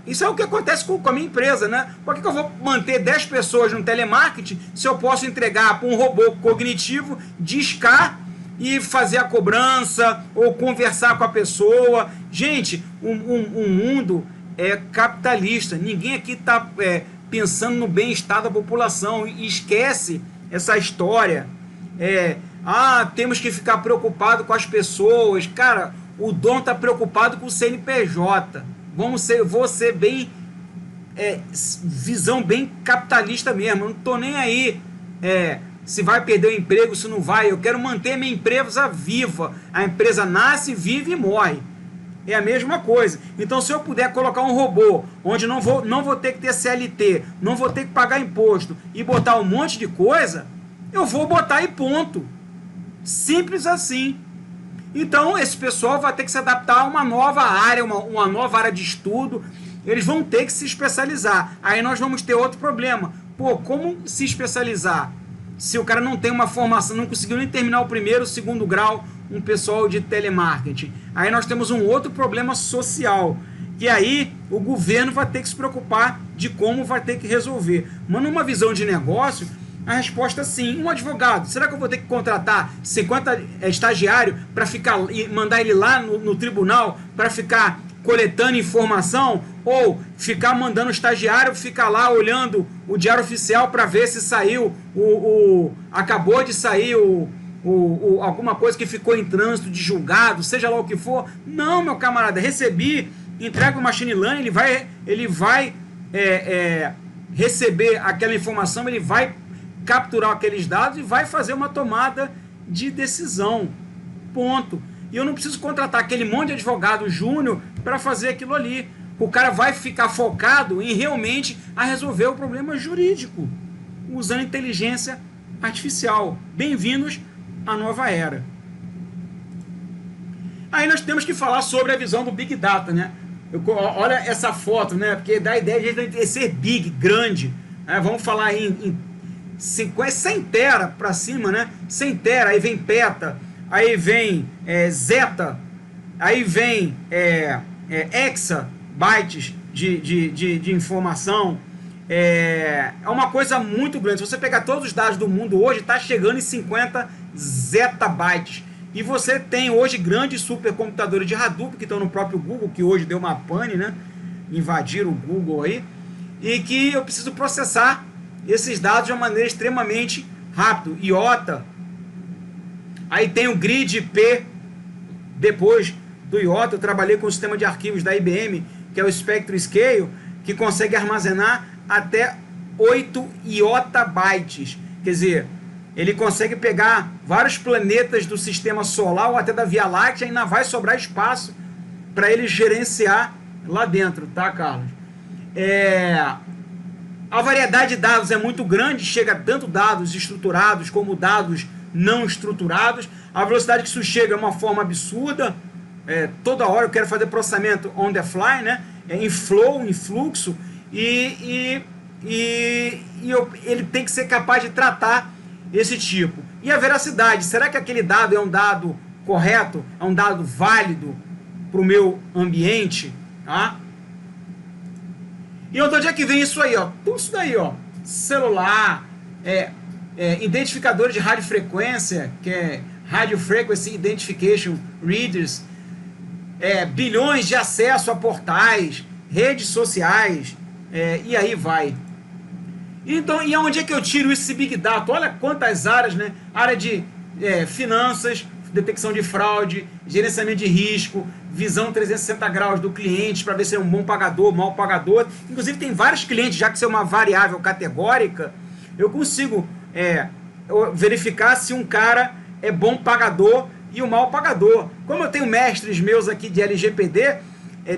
isso é o que acontece com a minha empresa, né? Por que eu vou manter 10 pessoas no telemarketing se eu posso entregar para um robô cognitivo, discar e fazer a cobrança ou conversar com a pessoa? Gente, um mundo capitalista. Ninguém aqui está pensando no bem-estar da população. E esquece essa história. Temos que ficar preocupado com as pessoas. Cara, o dono está preocupado com o CNPJ. Vou ser bem... visão bem capitalista mesmo. Eu não estou nem aí se vai perder o emprego, se não vai. Eu quero manter minha empresa viva. A empresa nasce, vive e morre. É a mesma coisa. Então, se eu puder colocar um robô onde não vou ter que ter CLT, não vou ter que pagar imposto e botar um monte de coisa, eu vou botar e ponto. Simples assim. Então, esse pessoal vai ter que se adaptar a uma nova área, uma nova área de estudo. Eles vão ter que se especializar. Aí nós vamos ter outro problema. Pô, como se especializar? Se o cara não tem uma formação, não conseguiu nem terminar o primeiro, segundo grau, um pessoal de telemarketing. Aí nós temos um outro problema social. E aí o governo vai ter que se preocupar de como vai ter que resolver. Mas numa visão de negócio, a resposta é sim. Um advogado, será que eu vou ter que contratar 50 estagiários para mandar ele lá no tribunal para ficar coletando informação? Ou ficar mandando o estagiário ficar lá olhando o diário oficial para ver se saiu acabou de sair alguma coisa que ficou em trânsito de julgado, seja lá o que for? Não, meu camarada, recebi, entrega o machine learning, ele vai receber aquela informação, ele vai capturar aqueles dados e vai fazer uma tomada de decisão. Ponto. E eu não preciso contratar aquele monte de advogado júnior para fazer aquilo ali. O cara vai ficar focado em realmente a resolver o problema jurídico, usando inteligência artificial. Bem-vindos à nova era. Aí nós temos que falar sobre a visão do Big Data, né? Olha essa foto, né? Porque dá a ideia de ser big, grande. Né? Vamos falar em 100 tera para cima, né? 100 tera, aí vem peta, aí vem zeta, aí vem exabytes de informação. É uma coisa muito grande. Se você pegar todos os dados do mundo hoje, está chegando em 50 zettabytes. E você tem hoje grandes supercomputadores de Hadoop que estão no próprio Google, que hoje deu uma pane, né? Invadiram o Google aí. E que eu preciso processar esses dados de uma maneira extremamente rápida. IOTA. Aí tem o Grid P. Depois do IOTA, eu trabalhei com o sistema de arquivos da IBM, que é o Spectrum Scale, que consegue armazenar até 8 iotabytes. Quer dizer, ele consegue pegar vários planetas do sistema solar ou até da Via Láctea e ainda vai sobrar espaço para ele gerenciar lá dentro, tá, Carlos? A variedade de dados é muito grande, chega tanto dados estruturados como dados não estruturados. A velocidade que isso chega é uma forma absurda. Toda hora eu quero fazer processamento on the fly, né? Em flow, em fluxo, e ele tem que ser capaz de tratar esse tipo. E a veracidade, será que aquele dado é um dado correto, é um dado válido para o meu ambiente, tá? E onde é que vem isso aí, ó? Tudo isso daí, ó. Celular, identificadores de radiofrequência, que é Radio Frequency Identification Readers, bilhões de acesso a portais, redes sociais, e aí vai. Então, e onde é que eu tiro esse Big Data? Olha quantas áreas, né? Área de finanças, detecção de fraude, gerenciamento de risco, visão 360 graus do cliente para ver se é um bom pagador, mau pagador. Inclusive tem vários clientes, já que isso é uma variável categórica, eu consigo verificar se um cara é bom pagador e o mau pagador. Como eu tenho mestres meus aqui de LGPD,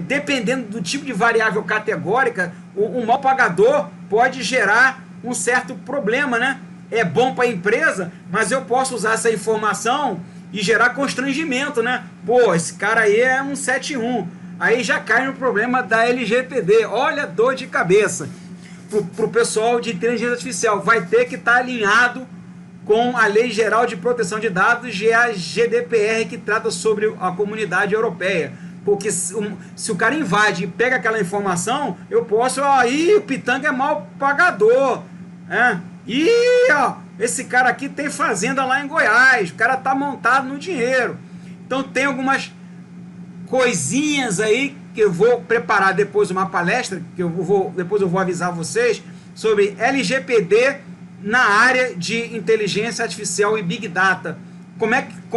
dependendo do tipo de variável categórica, o mau pagador pode gerar um certo problema, né? É bom para a empresa, mas eu posso usar essa informação e gerar constrangimento, né? Pô, esse cara aí é um 71. Aí já cai no problema da LGPD. Olha, dor de cabeça. Pro pessoal de inteligência artificial, vai ter que estar alinhado com a Lei Geral de Proteção de Dados e a GDPR, que trata sobre a comunidade europeia. Porque se o cara invade e pega aquela informação, eu posso, aí o Pitanga é mau pagador, e ó, esse cara aqui tem fazenda lá em Goiás, o cara tá montado no dinheiro. Então tem algumas coisinhas aí que eu vou preparar depois uma palestra, que depois eu vou avisar vocês, sobre LGPD na área de inteligência artificial e Big Data. Como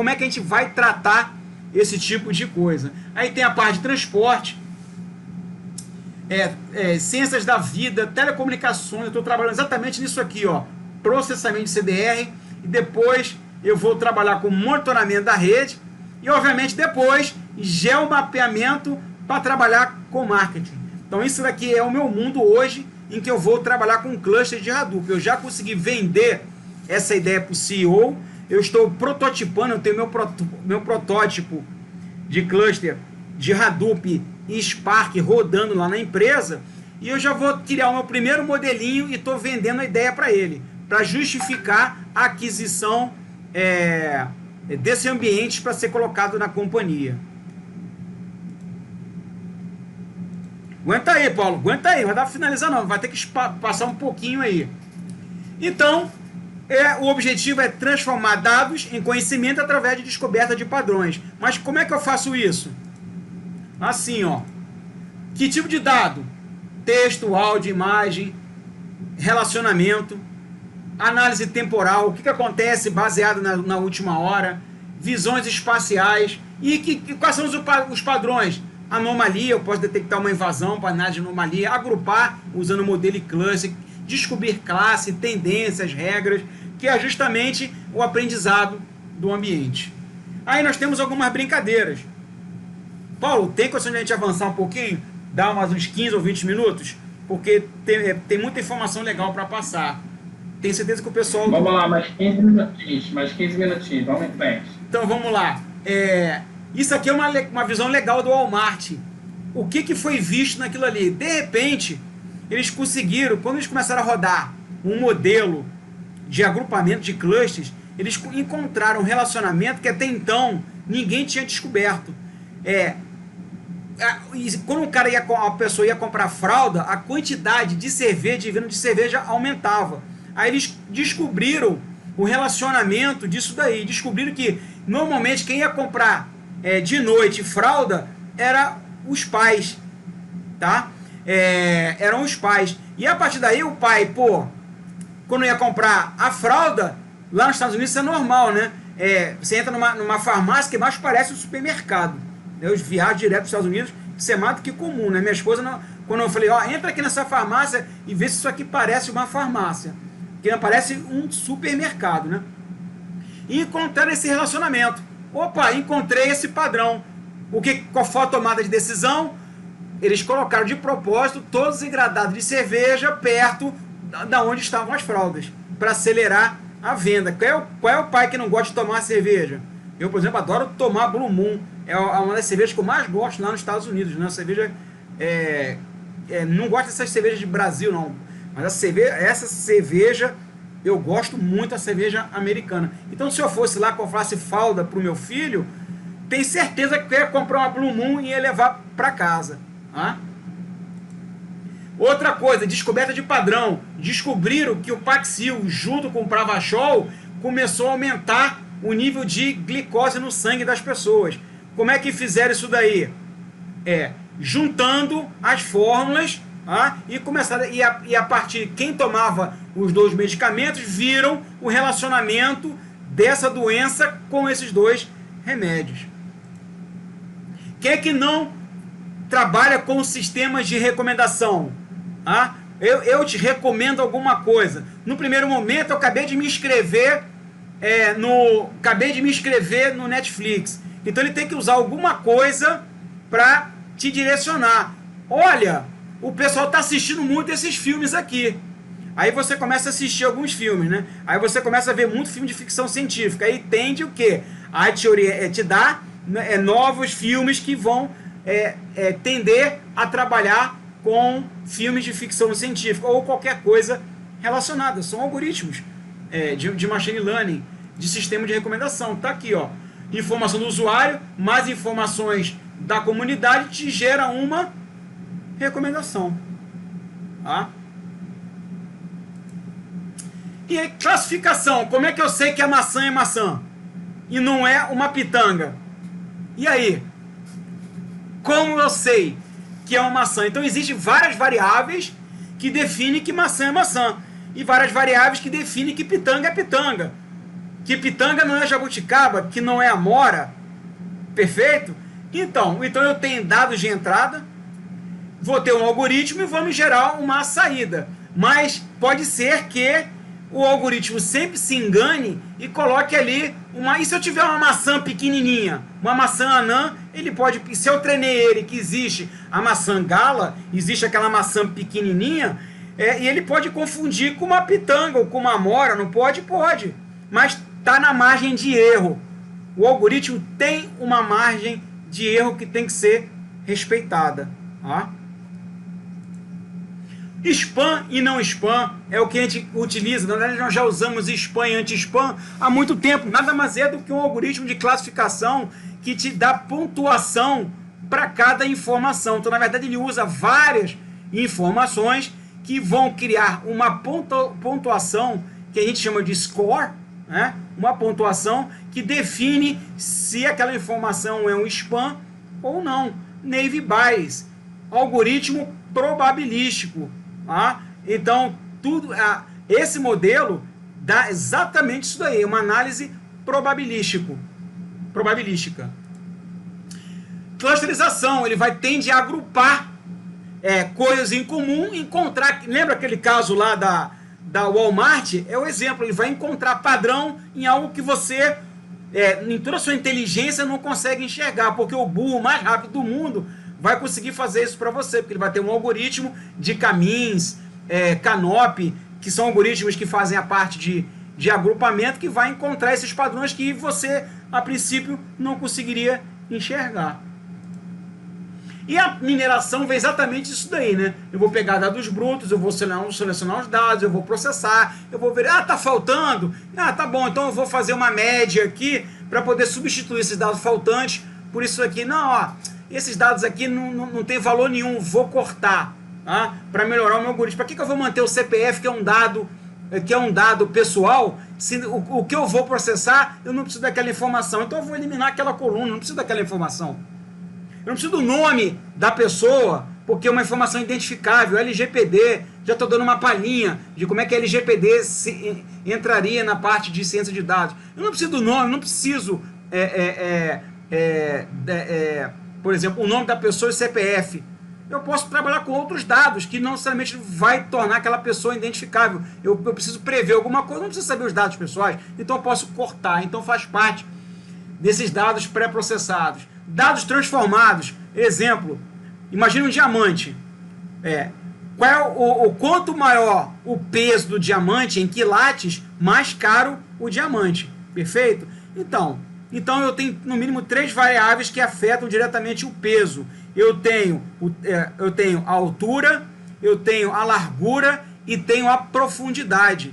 é que a gente vai tratar esse tipo de coisa? Aí tem a parte de transporte, ciências da vida, telecomunicações. Eu estou trabalhando exatamente nisso aqui, ó, processamento de CDR, e depois eu vou trabalhar com monitoramento da rede e, obviamente, depois geomapeamento para trabalhar com marketing. Então isso daqui é o meu mundo hoje, em que eu vou trabalhar com cluster de Hadoop. Eu já consegui vender essa ideia para o CEO, eu estou prototipando, eu tenho meu protótipo de cluster de Hadoop e Spark rodando lá na empresa, e eu já vou criar o meu primeiro modelinho e estou vendendo a ideia para ele, para justificar a aquisição desse ambiente para ser colocado na companhia. Aguenta aí, Paulo, aguenta aí, não vai dar para finalizar não, vai ter que passar um pouquinho aí. Então, o objetivo é transformar dados em conhecimento através de descoberta de padrões. Mas como é que eu faço isso? Assim, ó. Que tipo de dado? Texto, áudio, imagem, relacionamento, análise temporal, o que acontece baseado na última hora, visões espaciais, e quais são os padrões? Anomalia, eu posso detectar uma invasão para análise de anomalia, agrupar usando o modelo e cluster, descobrir classe, tendências, regras, que é justamente o aprendizado do ambiente. Aí nós temos algumas brincadeiras. Paulo, tem condição de a gente avançar um pouquinho? Dar mais uns 15 ou 20 minutos? Porque tem muita informação legal para passar. Tenho certeza que o pessoal... Vamos lá, mais 15 minutinhos, vamos em frente. Então vamos lá. Isso aqui é uma visão legal do Walmart. O que foi visto naquilo ali? De repente, eles conseguiram, quando eles começaram a rodar um modelo de agrupamento de clusters, eles encontraram um relacionamento que até então ninguém tinha descoberto. Quando a pessoa ia comprar fralda, a quantidade de cerveja, de vinho de cerveja aumentava. Aí eles descobriram o relacionamento disso daí. Descobriram que normalmente quem ia comprar de noite fralda era os pais, tá? Eram os pais. E a partir daí o pai, quando ia comprar a fralda, lá nos Estados Unidos isso é normal, né? Você entra numa farmácia que mais parece um supermercado. Eu viajo direto para os Estados Unidos, isso é mais do que comum, né? Minha esposa, quando eu falei, entra aqui nessa farmácia e vê se isso aqui parece uma farmácia, que não parece um supermercado, né? E encontraram esse relacionamento. Opa, encontrei esse padrão. Qual foi a tomada de decisão? Eles colocaram de propósito todos os engradados de cerveja perto da onde estavam as fraldas, para acelerar a venda. Qual é o pai que não gosta de tomar cerveja? Eu, por exemplo, adoro tomar Blue Moon. É uma das cervejas que eu mais gosto lá nos Estados Unidos, né? Cerveja, não gosto dessas cervejas de Brasil, não. Mas essa cerveja, eu gosto muito da cerveja americana. Então, se eu fosse lá, comprasse fralda para o meu filho, tem certeza que quer comprar uma Blue Moon e ia levar para casa. Tá? Outra coisa, descoberta de padrão. Descobriram que o Paxil, junto com o Pravachol, começou a aumentar o nível de glicose no sangue das pessoas. Como é que fizeram isso daí? Juntando as fórmulas, tá? E começaram, e a partir de quem tomava os dois medicamentos, viram o relacionamento dessa doença com esses dois remédios. Quem é que não trabalha com sistemas de recomendação? Ah, eu te recomendo alguma coisa. No primeiro momento eu acabei de me inscrever no Netflix. Então ele tem que usar alguma coisa para te direcionar. Olha, o pessoal está assistindo muito esses filmes aqui. Aí você começa a assistir alguns filmes, né? Aí você começa a ver muito filme de ficção científica. Aí tende o quê? A teoria te dá novos filmes que vão tender a trabalhar com filmes de ficção científica ou qualquer coisa relacionada. São algoritmos de machine learning, de sistema de recomendação. Tá aqui, ó. Informação do usuário, mais informações da comunidade te gera uma recomendação. Tá? E aí, classificação. Como é que eu sei que a maçã é maçã e não é uma pitanga? E aí? Como eu sei que é uma maçã? Então existem várias variáveis que definem que maçã é maçã e várias variáveis que definem que pitanga é pitanga. Que pitanga não é jabuticaba, que não é amora. Perfeito? Então eu tenho dados de entrada, vou ter um algoritmo e vamos gerar uma saída. Mas pode ser que o algoritmo sempre se engane e coloque ali uma... E se eu tiver uma maçã pequenininha, uma maçã anã, ele pode... Se eu treinei ele que existe a maçã gala, existe aquela maçã pequenininha, e ele pode confundir com uma pitanga ou com uma amora, não pode? Pode. Mas está na margem de erro. O algoritmo tem uma margem de erro que tem que ser respeitada. Tá? Spam e não spam é o que a gente utiliza. Na verdade, nós já usamos spam e anti-spam há muito tempo. Nada mais é do que um algoritmo de classificação que te dá pontuação para cada informação. Então, na verdade, ele usa várias informações que vão criar uma pontuação que a gente chama de score, né? Uma pontuação que define se aquela informação é um spam ou não. Naive Bayes, algoritmo probabilístico. Tá? Então, esse modelo dá exatamente isso daí, uma análise probabilística. Clusterização, ele vai tender a agrupar coisas em comum, encontrar... Lembra aquele caso lá da Walmart? É o exemplo, ele vai encontrar padrão em algo que você, em toda a sua inteligência, não consegue enxergar, porque o burro mais rápido do mundo vai conseguir fazer isso para você, porque ele vai ter um algoritmo de caminhos, Canopy, que são algoritmos que fazem a parte de agrupamento, que vai encontrar esses padrões que você, a princípio, não conseguiria enxergar. E a mineração vê exatamente isso daí, né? Eu vou pegar dados brutos, eu vou selecionar os dados, eu vou processar, eu vou ver, tá faltando? Tá bom, então eu vou fazer uma média aqui para poder substituir esses dados faltantes por isso aqui. Não, ó, esses dados aqui não tem valor nenhum, vou cortar, tá? Para melhorar o meu algoritmo. Para que eu vou manter o CPF, que é um dado pessoal, se o que eu vou processar, eu não preciso daquela informação. Então eu vou eliminar aquela coluna, não preciso daquela informação. Eu não preciso do nome da pessoa, porque é uma informação identificável, LGPD, já estou dando uma palhinha de como é que a LGPD entraria na parte de ciência de dados. Eu não preciso do nome, não preciso, por exemplo, o nome da pessoa e CPF. Eu posso trabalhar com outros dados que não necessariamente vai tornar aquela pessoa identificável. Eu preciso prever alguma coisa, não preciso saber os dados pessoais, então eu posso cortar. Então faz parte desses dados pré-processados. Dados transformados, exemplo, imagina um diamante. Qual é o quanto maior o peso do diamante, em quilates, mais caro o diamante. Perfeito? Então eu tenho no mínimo 3 variáveis que afetam diretamente o peso. Eu tenho a altura, eu tenho a largura e tenho a profundidade.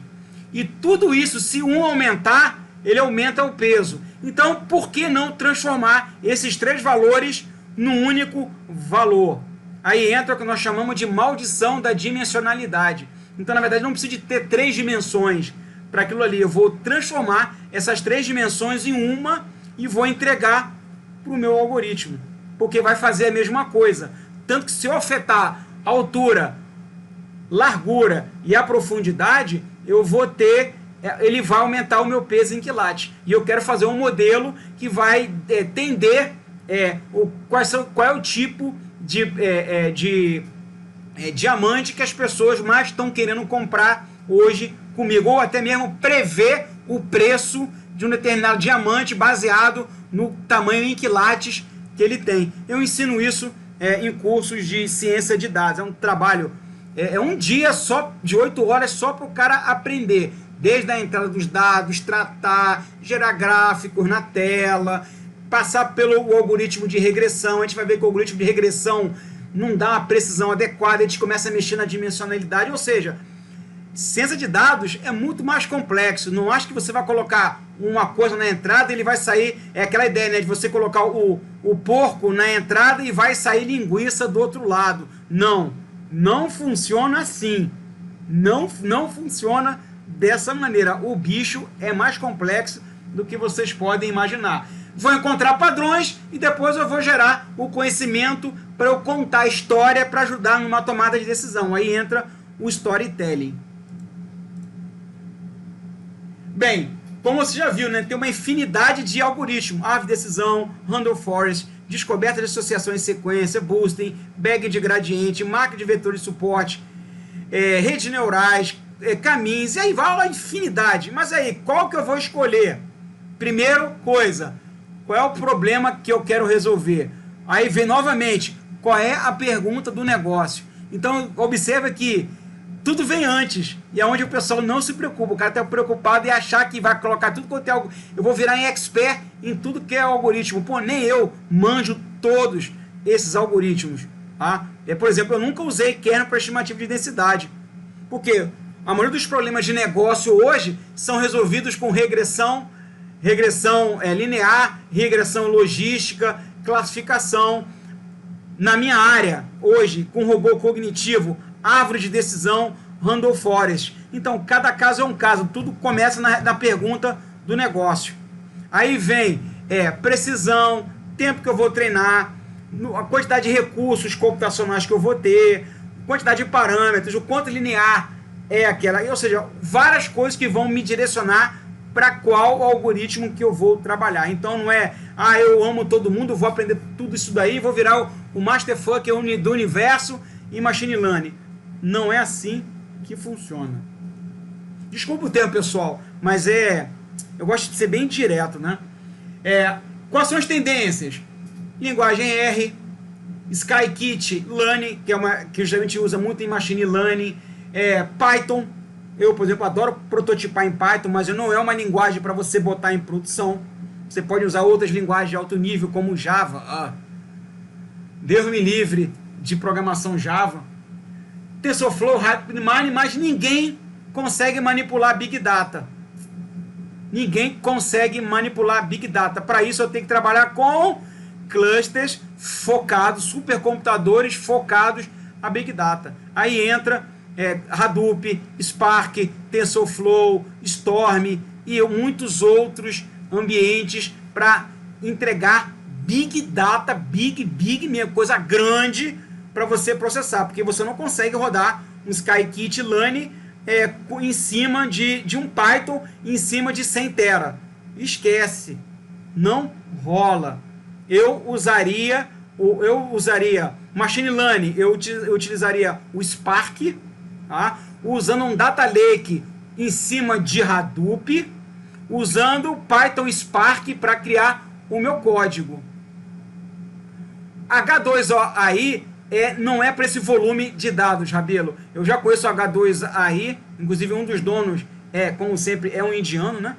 E tudo isso, se um aumentar, ele aumenta o peso. Então, por que não transformar esses 3 valores num único valor? Aí entra o que nós chamamos de maldição da dimensionalidade. Então, na verdade, não precisa de ter 3 dimensões para aquilo ali. Eu vou transformar essas 3 dimensões em uma e vou entregar para o meu algoritmo, porque vai fazer a mesma coisa. Tanto que se eu afetar a altura, largura e a profundidade, eu vou ter, ele vai aumentar o meu peso em quilates. E eu quero fazer um modelo que vai tender qual é o tipo de diamante que as pessoas mais estão querendo comprar hoje comigo, ou até mesmo prever o preço de um determinado diamante baseado no tamanho em quilates que ele tem. Eu ensino isso em cursos de ciência de dados. É um trabalho, um dia só de 8 horas só para o cara aprender, desde a entrada dos dados, tratar, gerar gráficos na tela, passar pelo algoritmo de regressão. A gente vai ver que o algoritmo de regressão não dá uma precisão adequada, a gente começa a mexer na dimensionalidade, ou seja, ciência de dados é muito mais complexo. Não acho que você vai colocar uma coisa na entrada e ele vai sair, aquela ideia, né, de você colocar o porco na entrada e vai sair linguiça do outro lado. Não funciona assim. Não funciona dessa maneira. O bicho é mais complexo do que vocês podem imaginar. Vou encontrar padrões e depois eu vou gerar o conhecimento para eu contar a história para ajudar numa tomada de decisão. Aí entra o storytelling. Bem, como você já viu, né, tem uma infinidade de algoritmos. Árvore de decisão, Randall Forest, descoberta de associações em sequência, boosting, bag de gradiente, máquina de vetores de suporte, redes neurais, caminhos, e aí vai uma infinidade. Mas aí, qual que eu vou escolher? Primeiro coisa, qual é o problema que eu quero resolver? Aí vem novamente, qual é a pergunta do negócio? Então, observa que tudo vem antes, e é onde o pessoal não se preocupa. O cara está preocupado em achar que vai colocar tudo quanto é algo. Eu vou virar em expert em tudo que é algoritmo. Pô, nem eu manjo todos esses algoritmos. Tá? Por exemplo, eu nunca usei kernel para estimativa de densidade. Porque a maioria dos problemas de negócio hoje são resolvidos com regressão linear, regressão logística, classificação. Na minha área, hoje, com robô cognitivo, árvore de decisão, Randall Forest. Então, cada caso é um caso. Tudo começa na pergunta do negócio. Aí vem precisão, tempo que eu vou treinar, a quantidade de recursos computacionais que eu vou ter, quantidade de parâmetros, o quanto linear é aquela. Ou seja, várias coisas que vão me direcionar para qual algoritmo que eu vou trabalhar. Então, não é, eu amo todo mundo, vou aprender tudo isso daí, vou virar o masterfucker do universo em machine learning. Não é assim que funciona. Desculpa o termo, pessoal, mas eu gosto de ser bem direto, né? Quais são as tendências? Linguagem R, Scikit Learn, que a gente usa muito em machine learning, Python. Eu, por exemplo, adoro prototipar em Python, mas não é uma linguagem para você botar em produção. Você pode usar outras linguagens de alto nível, como Java. Deus me livre de programação Java. TensorFlow, RapidMiner, mas ninguém consegue manipular Big Data. Ninguém consegue manipular Big Data. Para isso eu tenho que trabalhar com clusters focados, supercomputadores focados a Big Data. Aí entra Hadoop, Spark, TensorFlow, Storm e muitos outros ambientes para entregar Big Data, big mesmo, coisa grande para você processar, porque você não consegue rodar um Scikit Learn em cima de um Python em cima de 100 tera. Esquece, não rola. Eu usaria Machine Learning, eu utilizaria o Spark, tá? Usando um Data Lake em cima de Hadoop, usando Python Spark para criar o meu código. H2AI não é para esse volume de dados, Rabelo. Eu já conheço o H2AI, inclusive um dos donos, como sempre, é um indiano, né?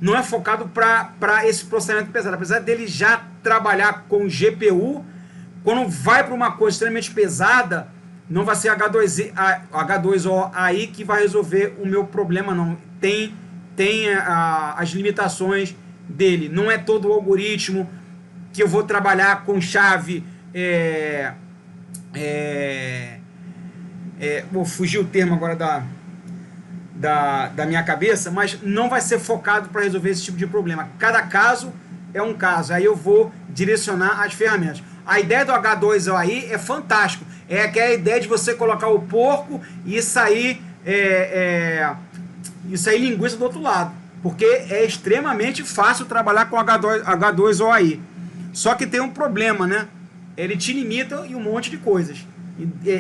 Não é focado para esse processamento pesado. Apesar dele já trabalhar com GPU, quando vai para uma coisa extremamente pesada, não vai ser H2AI que vai resolver o meu problema, não. Tem as limitações dele. Não é todo o algoritmo que eu vou trabalhar com chave... vou fugir o termo agora da minha cabeça, mas não vai ser focado para resolver esse tipo de problema. Cada caso é um caso. Aí eu vou direcionar as ferramentas. A ideia do H2OAI é fantástico. É aquela ideia de você colocar o porco e sair linguiça do outro lado. Porque é extremamente fácil trabalhar com H2OAI. Só que tem um problema, né? Ele te limita em um monte de coisas.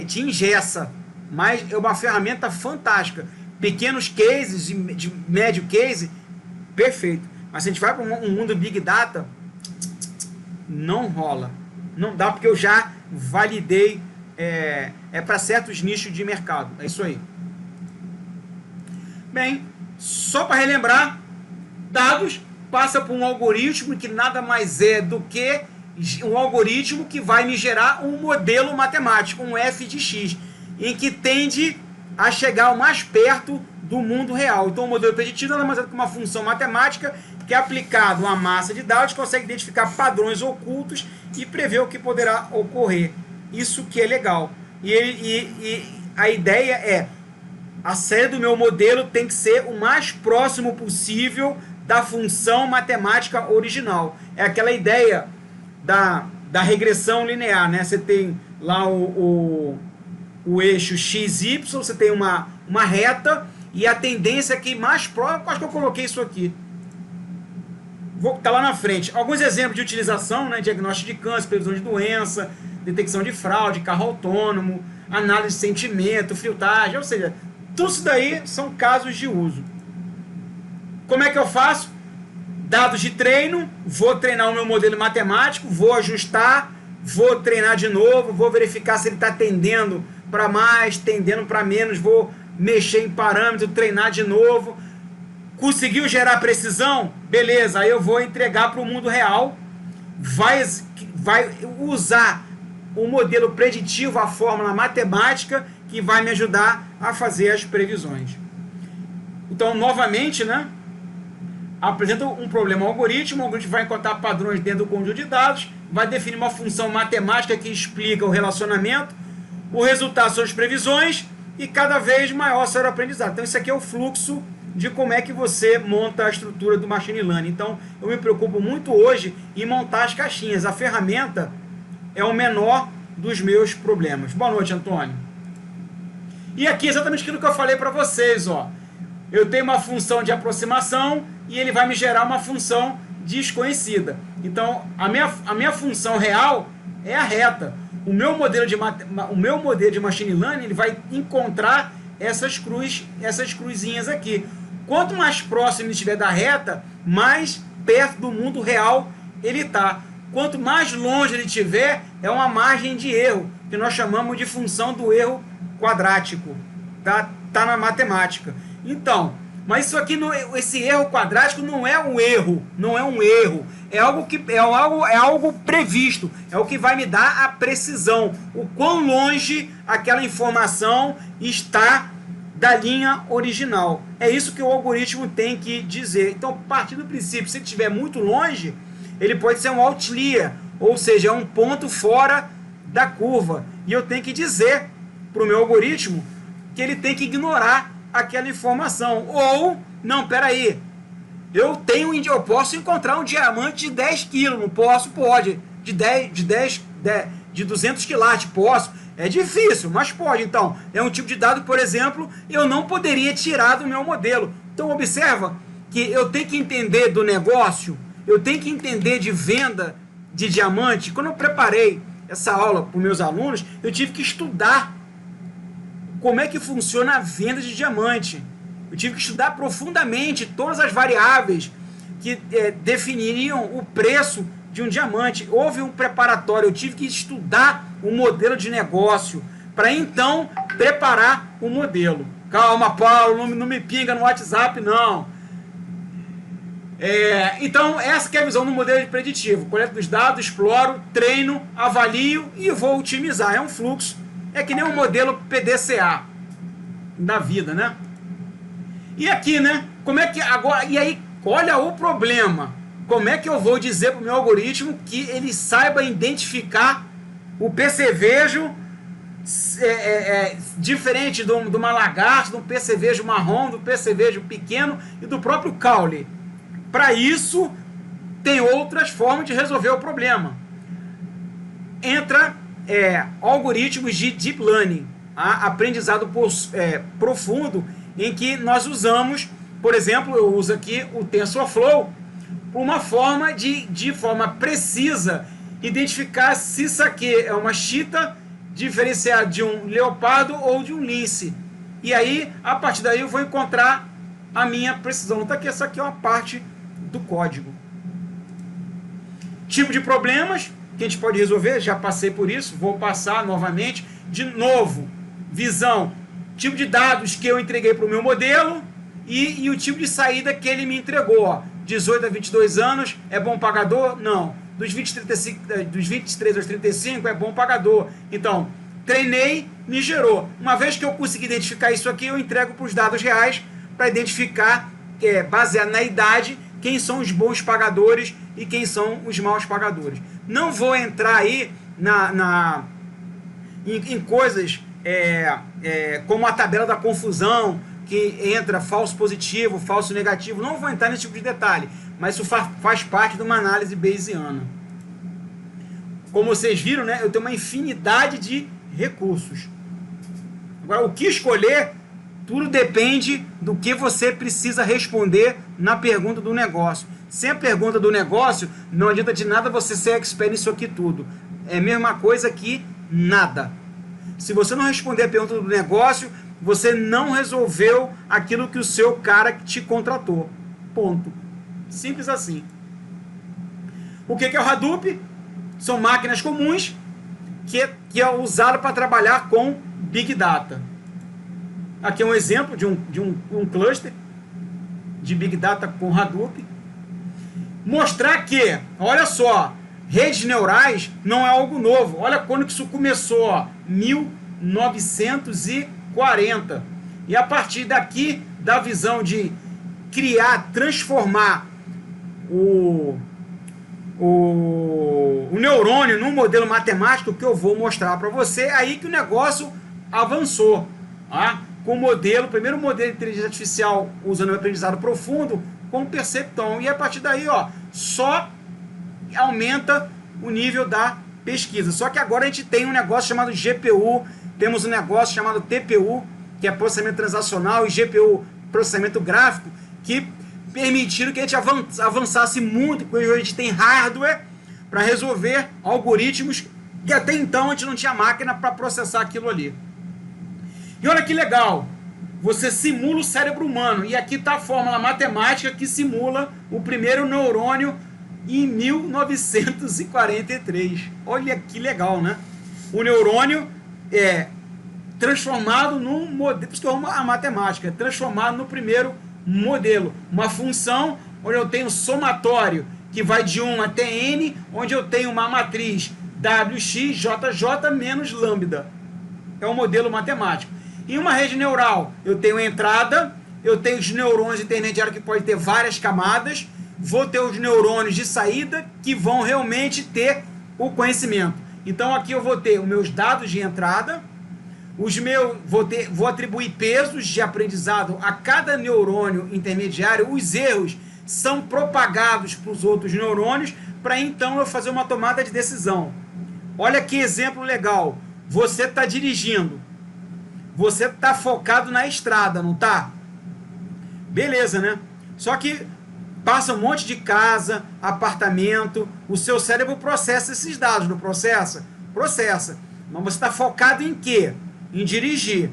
Te engessa. Mas é uma ferramenta fantástica. Pequenos cases, de médio case, perfeito. Mas se a gente vai para um mundo Big Data, não rola. Não dá, porque eu já validei. Para certos nichos de mercado. É isso aí. Bem, só para relembrar, dados passa por um algoritmo que nada mais é do que um algoritmo que vai me gerar um modelo matemático, um f de x, em que tende a chegar o mais perto do mundo real. Então o modelo preditivo é mais uma função matemática que é aplicado a uma massa de dados, consegue identificar padrões ocultos e prever o que poderá ocorrer. Isso que é legal. E a ideia é, a série do meu modelo tem que ser o mais próximo possível da função matemática original. É aquela ideia da regressão linear, né? Você tem lá o eixo XY, você tem uma reta, e a tendência é que mais próximo, acho que eu coloquei isso aqui. Tá lá na frente. Alguns exemplos de utilização, né? Diagnóstico de câncer, previsão de doença, detecção de fraude, carro autônomo, análise de sentimento, filtragem, ou seja, tudo isso daí são casos de uso. Como é que eu faço? Dados de treino, vou treinar o meu modelo matemático, vou ajustar, vou treinar de novo, vou verificar se ele está tendendo para mais, tendendo para menos, vou mexer em parâmetro, treinar de novo. Conseguiu gerar precisão? Beleza, aí eu vou entregar para o mundo real, vai usar o modelo preditivo, a fórmula matemática, que vai me ajudar a fazer as previsões. Então, novamente, né, apresenta um problema ao algoritmo, o algoritmo vai encontrar padrões dentro do conjunto de dados, vai definir uma função matemática que explica o relacionamento, o resultado são as previsões, e cada vez maior será o aprendizado. Então, isso aqui é o fluxo de como é que você monta a estrutura do Machine Learning. Então, eu me preocupo muito hoje em montar as caixinhas. A ferramenta é o menor dos meus problemas. Boa noite, Antônio. E aqui exatamente aquilo que eu falei para vocês, ó. Eu tenho uma função de aproximação e ele vai me gerar uma função desconhecida. Então, a minha função real é a reta. O meu modelo de Machine Learning, ele vai encontrar essas cruzinhas aqui. Quanto mais próximo ele estiver da reta, mais perto do mundo real ele está. Quanto mais longe ele estiver, é uma margem de erro, que nós chamamos de função do erro quadrático. Tá na matemática. Então, mas isso aqui, esse erro quadrático não é um erro, é algo previsto, é o que vai me dar a precisão, o quão longe aquela informação está da linha original. É isso que o algoritmo tem que dizer. Então, a partir do princípio, se ele estiver muito longe, ele pode ser um outlier, ou seja, um ponto fora da curva. E eu tenho que dizer para o meu algoritmo que ele tem que ignorar aquela informação. Ou, não, peraí, eu posso encontrar um diamante de 10 quilos, não posso? Pode. De 200 quilates, posso. É difícil, mas pode. Então, é um tipo de dado, por exemplo, eu não poderia tirar do meu modelo. Então, observa que eu tenho que entender do negócio, eu tenho que entender de venda de diamante. Quando eu preparei essa aula para os meus alunos, eu tive que estudar como é que funciona a venda de diamante. Eu tive que estudar profundamente todas as variáveis que definiriam o preço de um diamante. Houve um preparatório, eu tive que estudar o modelo de negócio para então preparar o modelo. Calma, Paulo, não me pinga no WhatsApp, não. Então, essa que é a visão do modelo preditivo. Coleto dos dados, exploro, treino, avalio e vou otimizar. É um fluxo. É que nem um modelo PDCA da vida, né? E aqui, né? Como é que agora... E aí, olha o problema. Como é que eu vou dizer para o meu algoritmo que ele saiba identificar o percevejo diferente de uma lagarta, de um percevejo marrom, do percevejo pequeno e do próprio caule? Para isso, tem outras formas de resolver o problema. Entra algoritmos de deep learning, aprendizado profundo, em que nós usamos, por exemplo, eu uso aqui o TensorFlow, uma forma de forma precisa identificar se isso aqui é uma chita diferenciada de um leopardo ou de um lince. E aí, a partir daí, eu vou encontrar a minha precisão. Então, aqui, essa aqui é uma parte do código. Tipo de problemas que a gente pode resolver, já passei por isso, vou passar novamente. De novo, visão, tipo de dados que eu entreguei para o meu modelo e o tipo de saída que ele me entregou. Ó. 18 a 22 anos, é bom pagador? Não. Dos 23 aos 35 é bom pagador. Então, treinei, me gerou. Uma vez que eu consegui identificar isso aqui, eu entrego para os dados reais para identificar, baseado na idade, quem são os bons pagadores e quem são os maus pagadores. Não vou entrar aí em coisas como a tabela da confusão, que entra falso positivo, falso negativo. Não vou entrar nesse tipo de detalhe, mas isso faz parte de uma análise bayesiana. Como vocês viram, né, eu tenho uma infinidade de recursos. Agora, o que escolher, tudo depende do que você precisa responder na pergunta do negócio. Sem a pergunta do negócio, não adianta de nada você ser expert nisso aqui tudo. É a mesma coisa que nada. Se você não responder a pergunta do negócio, você não resolveu aquilo que o seu cara te contratou. Ponto. Simples assim. O que é o Hadoop? São máquinas comuns que é usado para trabalhar com Big Data. Aqui é um exemplo de um cluster de Big Data com Hadoop. Mostrar que, olha só, redes neurais não é algo novo. Olha quando que isso começou, ó, 1940. E a partir daqui, da visão de criar, transformar o neurônio num modelo matemático que eu vou mostrar para você, aí que o negócio avançou. Tá? Com o modelo, primeiro modelo de inteligência artificial usando o aprendizado profundo com o Perceptron. E a partir daí, ó, só aumenta o nível da pesquisa. Só que agora a gente tem um negócio chamado GPU, temos um negócio chamado TPU, que é processamento transacional, e GPU, processamento gráfico, que permitiram que a gente avançasse muito, porque hoje a gente tem hardware para resolver algoritmos que até então a gente não tinha máquina para processar aquilo ali. E olha que legal, você simula o cérebro humano, e aqui está a fórmula matemática que simula o primeiro neurônio em 1943. Olha que legal, né? O neurônio é transformado num modelo, isso que é a matemática, transformado no primeiro modelo, uma função onde eu tenho somatório que vai de 1 até n, onde eu tenho uma matriz wx, jj menos lambda. É um modelo matemático. Em uma rede neural, eu tenho entrada, eu tenho os neurônios intermediários que podem ter várias camadas, vou ter os neurônios de saída que vão realmente ter o conhecimento. Então aqui eu vou ter os meus dados de entrada, vou atribuir pesos de aprendizado a cada neurônio intermediário, os erros são propagados para os outros neurônios, para então eu fazer uma tomada de decisão. Olha que exemplo legal, você está dirigindo, você está focado na estrada, não está? Beleza, né? Só que passa um monte de casa, apartamento, o seu cérebro processa esses dados, não processa? Processa. Mas você está focado em quê? Em dirigir.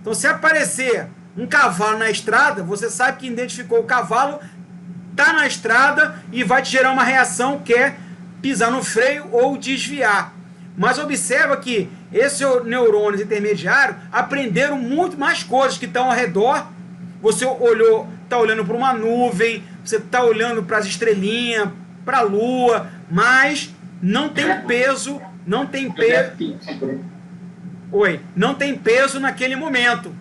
Então, se aparecer um cavalo na estrada, você sabe que identificou o cavalo, está na estrada e vai te gerar uma reação que é pisar no freio ou desviar. Mas observa que esses neurônios intermediários aprenderam muito mais coisas que estão ao redor. Você está olhando para uma nuvem, você está olhando para as estrelinhas, para a lua, mas não tem peso, não tem peso naquele momento.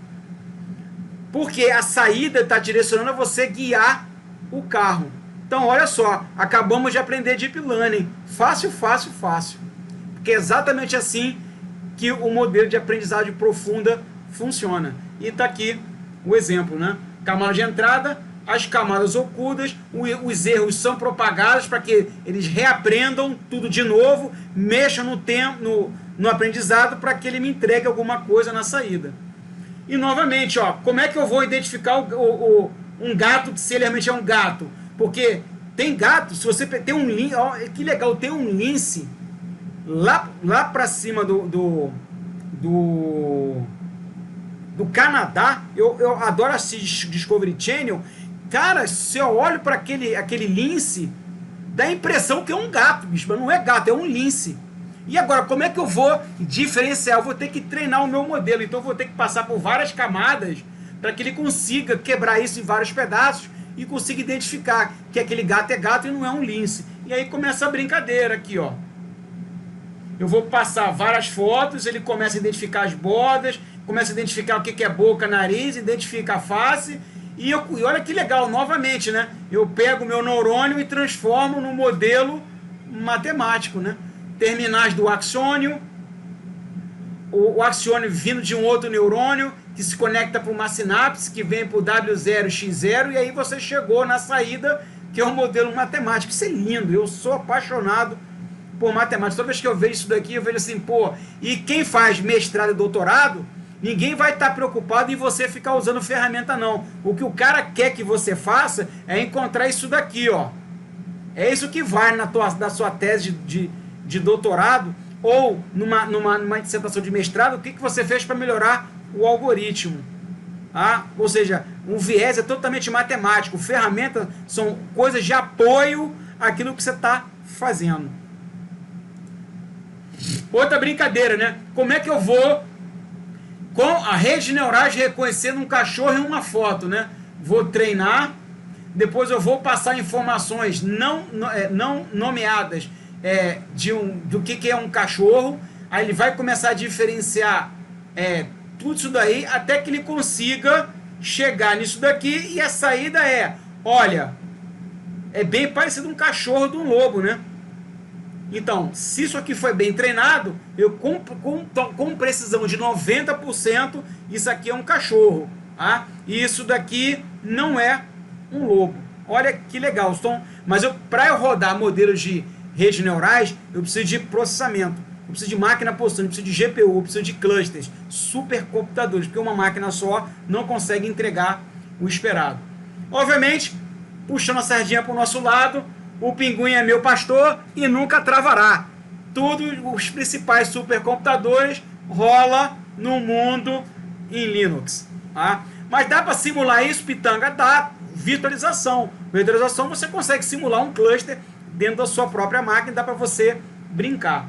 Porque a saída está direcionando a você guiar o carro. Então, olha só, acabamos de aprender Deep Learning. Fácil, fácil, fácil. Porque é exatamente assim que o modelo de aprendizagem profunda funciona. E está aqui o exemplo, né? Camada de entrada, as camadas ocultas, os erros são propagados para que eles reaprendam tudo de novo, mexam no tempo, no aprendizado para que ele me entregue alguma coisa na saída. E novamente, ó, como é que eu vou identificar um gato, se ele realmente é um gato? Porque tem gato, se você tem um lince, ó, que legal, tem um lince lá para cima do Canadá. Eu adoro assistir Discovery Channel. Cara, se eu olho para aquele lince, dá a impressão que é um gato, bicho, mas não é gato, é um lince. E agora, como é que eu vou diferenciar? Eu vou ter que treinar o meu modelo, então eu vou ter que passar por várias camadas para que ele consiga quebrar isso em vários pedaços e consiga identificar que aquele gato é gato e não é um lince. E aí começa a brincadeira aqui, ó. Eu vou passar várias fotos, ele começa a identificar as bordas, começa a identificar o que é boca, nariz, identifica a face. E olha que legal, novamente, né? Eu pego o meu neurônio e transformo num modelo matemático, né? Terminais do axônio, o axônio vindo de um outro neurônio, que se conecta para uma sinapse, que vem para o W0, X0, e aí você chegou na saída, que é um modelo matemático. Isso é lindo, eu sou apaixonado por matemática. Toda vez que eu vejo isso daqui, eu vejo assim, pô, e quem faz mestrado e doutorado, ninguém vai estar preocupado em você ficar usando ferramenta, não. O que o cara quer que você faça é encontrar isso daqui, ó. É isso que vai na sua tese de doutorado ou numa dissertação de mestrado, o que você fez para melhorar o algoritmo. Ah? Ou seja, o viés é totalmente matemático. Ferramentas são coisas de apoio àquilo que você está fazendo. Outra brincadeira, né? Como é que eu vou com a rede neurais reconhecendo um cachorro em uma foto, né? Vou treinar, depois eu vou passar informações não nomeadas do que é um cachorro, aí ele vai começar a diferenciar tudo isso daí até que ele consiga chegar nisso daqui, e a saída olha, é bem parecido um cachorro de um lobo, né? Então, se isso aqui foi bem treinado, eu com precisão de 90%, isso aqui é um cachorro, tá? E isso daqui não é um lobo. Olha que legal. Mas para eu rodar modelos de redes neurais, eu preciso de processamento, eu preciso de máquina possante, eu preciso de GPU, eu preciso de clusters, supercomputadores, porque uma máquina só não consegue entregar o esperado. Obviamente, puxando a sardinha para o nosso lado, o Pinguim é meu pastor e nunca travará. Tudo, os principais supercomputadores rola no mundo em Linux. Tá? Mas dá para simular isso, Pitanga? Dá. Virtualização. Virtualização você consegue simular um cluster dentro da sua própria máquina, dá para você brincar.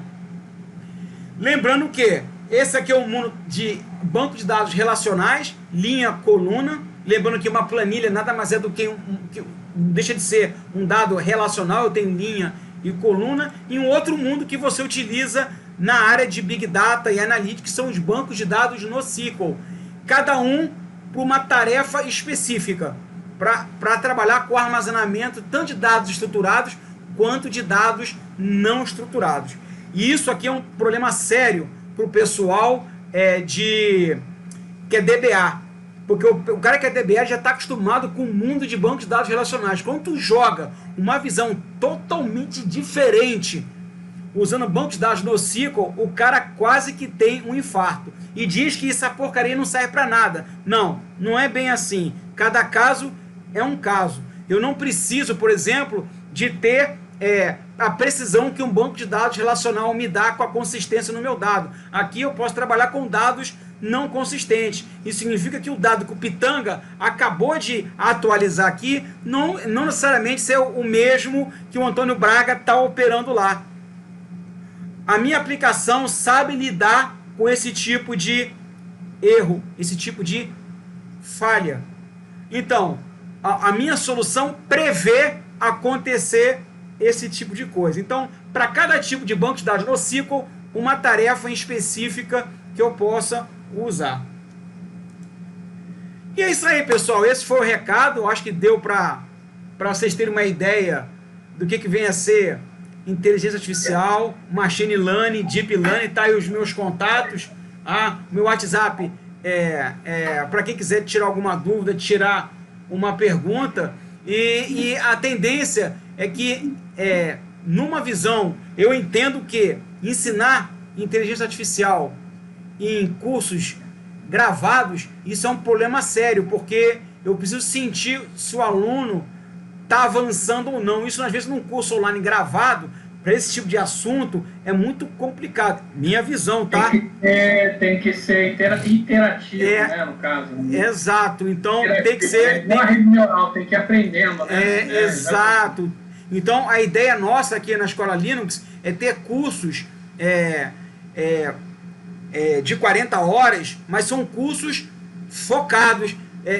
Lembrando que esse aqui é um mundo de banco de dados relacionais, linha, coluna. Lembrando que uma planilha nada mais é do que deixa de ser um dado relacional, eu tenho linha e coluna, e um outro mundo que você utiliza na área de Big Data e Analytics, que são os bancos de dados no SQL. Cada um por uma tarefa específica, para trabalhar com o armazenamento tanto de dados estruturados quanto de dados não estruturados. E isso aqui é um problema sério para o pessoal que é DBA. Porque o cara que é DBA já está acostumado com o mundo de bancos de dados relacionais. Quando tu joga uma visão totalmente diferente, usando banco de dados no SQL, o cara quase que tem um infarto. E diz que essa porcaria não serve para nada. Não, não é bem assim. Cada caso é um caso. Eu não preciso, por exemplo, de ter a precisão que um banco de dados relacional me dá com a consistência no meu dado. Aqui eu posso trabalhar com dados não consistentes. Isso significa que o dado que o Pitanga acabou de atualizar aqui não necessariamente ser o mesmo que o Antônio Braga está operando lá. A minha aplicação sabe lidar com esse tipo de erro, esse tipo de falha. Então, a minha solução prevê acontecer esse tipo de coisa. Então, para cada tipo de banco de dados no SQL, uma tarefa específica que eu possa usar. E é isso aí, pessoal. Esse foi o recado. Eu acho que deu para para vocês terem uma ideia do que vem a ser inteligência artificial, machine learning, deep learning, tá aí os meus contatos, meu WhatsApp para quem quiser tirar alguma dúvida, tirar uma pergunta, e a tendência é que, numa visão, eu entendo que ensinar inteligência artificial em cursos gravados, isso é um problema sério, porque eu preciso sentir se o aluno está avançando ou não. Isso, às vezes, num curso online gravado, para esse tipo de assunto, é muito complicado. Minha visão, tá? Tem que ser interativo, né, no caso. Exato. Então, tem que ser... Igual a rede neural, tem que ir aprendendo, né? Exato. Então, a ideia nossa aqui na Escola Linux é ter cursos de 40 horas, mas são cursos focados.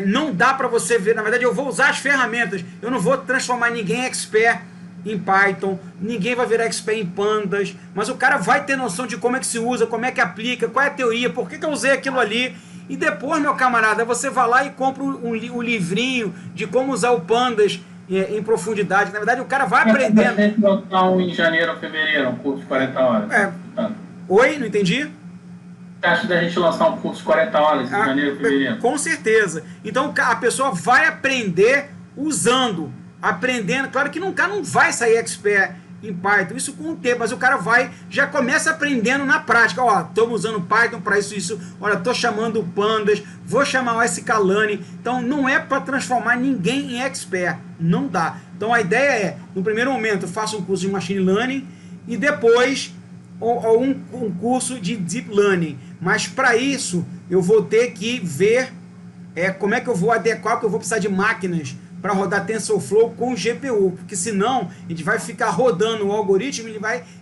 Não dá para você ver, na verdade eu vou usar as ferramentas, eu não vou transformar ninguém em expert em Python, ninguém vai virar expert em Pandas, mas o cara vai ter noção de como é que se usa, como é que aplica, qual é a teoria, por que eu usei aquilo ali, e depois, meu camarada, você vai lá e compra um livrinho de como usar o Pandas em profundidade. Na verdade, o cara vai aprendendo. A gente lançar em janeiro ou fevereiro, um curso de 40 horas. Oi, não entendi? Você acha da gente lançar um curso de 40 horas em janeiro ou fevereiro? Com certeza. Então a pessoa vai aprender usando, aprendendo. Claro que o cara não vai sair expert em Python, isso com o tempo, mas o cara já começa aprendendo na prática. Ó, estamos usando Python para isso. Olha, estou chamando o Pandas, vou chamar o sklearn. Então não é para transformar ninguém em expert, não dá. Então a ideia é, no primeiro momento, eu faço um curso de machine learning e depois um curso de deep learning. Mas para isso eu vou ter que ver como é que eu vou adequar, porque eu vou precisar de máquinas para rodar TensorFlow com GPU, porque senão a gente vai ficar rodando o algoritmo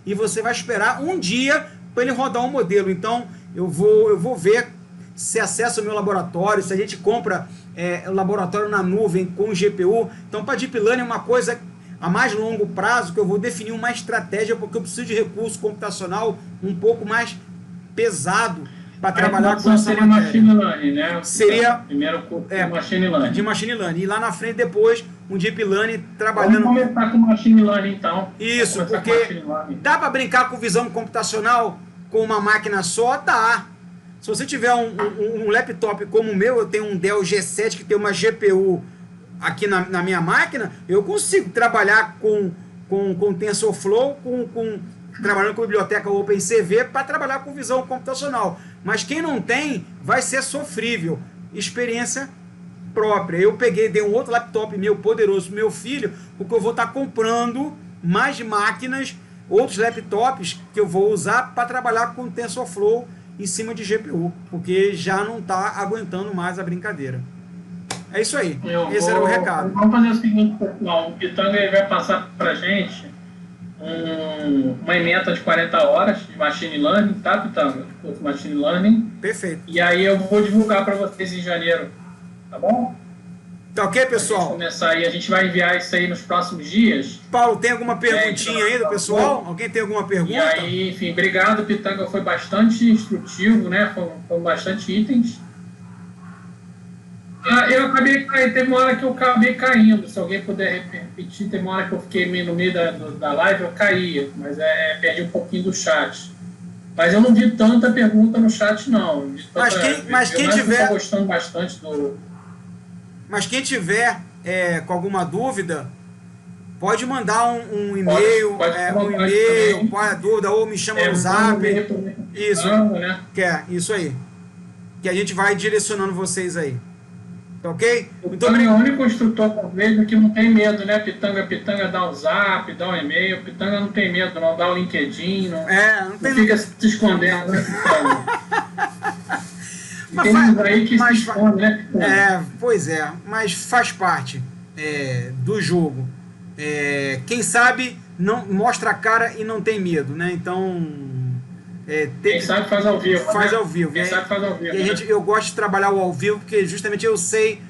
e você vai esperar um dia para ele rodar um modelo. Então eu vou ver se acessa o meu laboratório, se a gente compra o laboratório na nuvem com GPU. Então para Deep Learning é uma coisa a mais longo prazo, que eu vou definir uma estratégia, porque eu preciso de recurso computacional um pouco mais pesado para trabalhar com essa matéria. Machine Learning, né? Seria primeiro curso de Machine Learning. De Machine Learning. E lá na frente depois um Deep Learning trabalhando... Vamos começar com Machine Learning então. Isso, porque dá para brincar com visão computacional com uma máquina só? Dá. Se você tiver um laptop como o meu, eu tenho um Dell G7 que tem uma GPU aqui na minha máquina, eu consigo trabalhar com TensorFlow, trabalhando com biblioteca OpenCV para trabalhar com visão computacional. Mas quem não tem, vai ser sofrível. Experiência própria. Eu dei um outro laptop meu poderoso pro meu filho, porque eu vou estar comprando mais máquinas, outros laptops que eu vou usar para trabalhar com TensorFlow em cima de GPU, porque já não está aguentando mais a brincadeira. É isso aí. Esse era o recado. Vamos fazer o seguinte, pessoal. O Pitanga ele vai passar para a gente uma ementa de 40 horas de Machine Learning, tá, Pitanga? Curso Machine Learning. Perfeito. E aí eu vou divulgar para vocês em janeiro. Tá bom? Tá ok, pessoal? Começar aí. A gente vai enviar isso aí nos próximos dias. Paulo, tem alguma perguntinha aí do pessoal? Alguém tem alguma pergunta? E aí, enfim, obrigado, Pitanga. Foi bastante instrutivo, né? Foram bastante itens. Eu acabei caindo, teve uma hora que eu acabei caindo, se alguém puder repetir, teve uma hora que eu fiquei no meio da live, eu caía, mas perdi um pouquinho do chat. Mas eu não vi tanta pergunta no chat, não. Mas quem tiver... Eu tô gostando bastante do... Mas quem tiver com alguma dúvida, pode mandar um e-mail, pode a dúvida, ou me chama no zap. Isso, né? Isso aí. Que a gente vai direcionando vocês aí. Tá ok? Muito obrigado. O único instrutor que eu vejo que não tem medo, né? Pitanga dá um zap, dá um e-mail. Pitanga não tem medo, não dá o LinkedIn. Não fica se escondendo, né, Pitanga? Tem aí que se esconde, né, Pitanga? Pois é, mas faz parte do jogo. Quem sabe não mostra a cara e não tem medo, né? Então... Quem sabe faz ao vivo. Faz ao vivo. Quem sabe faz ao vivo. E eu gosto de trabalhar o ao vivo, porque justamente eu sei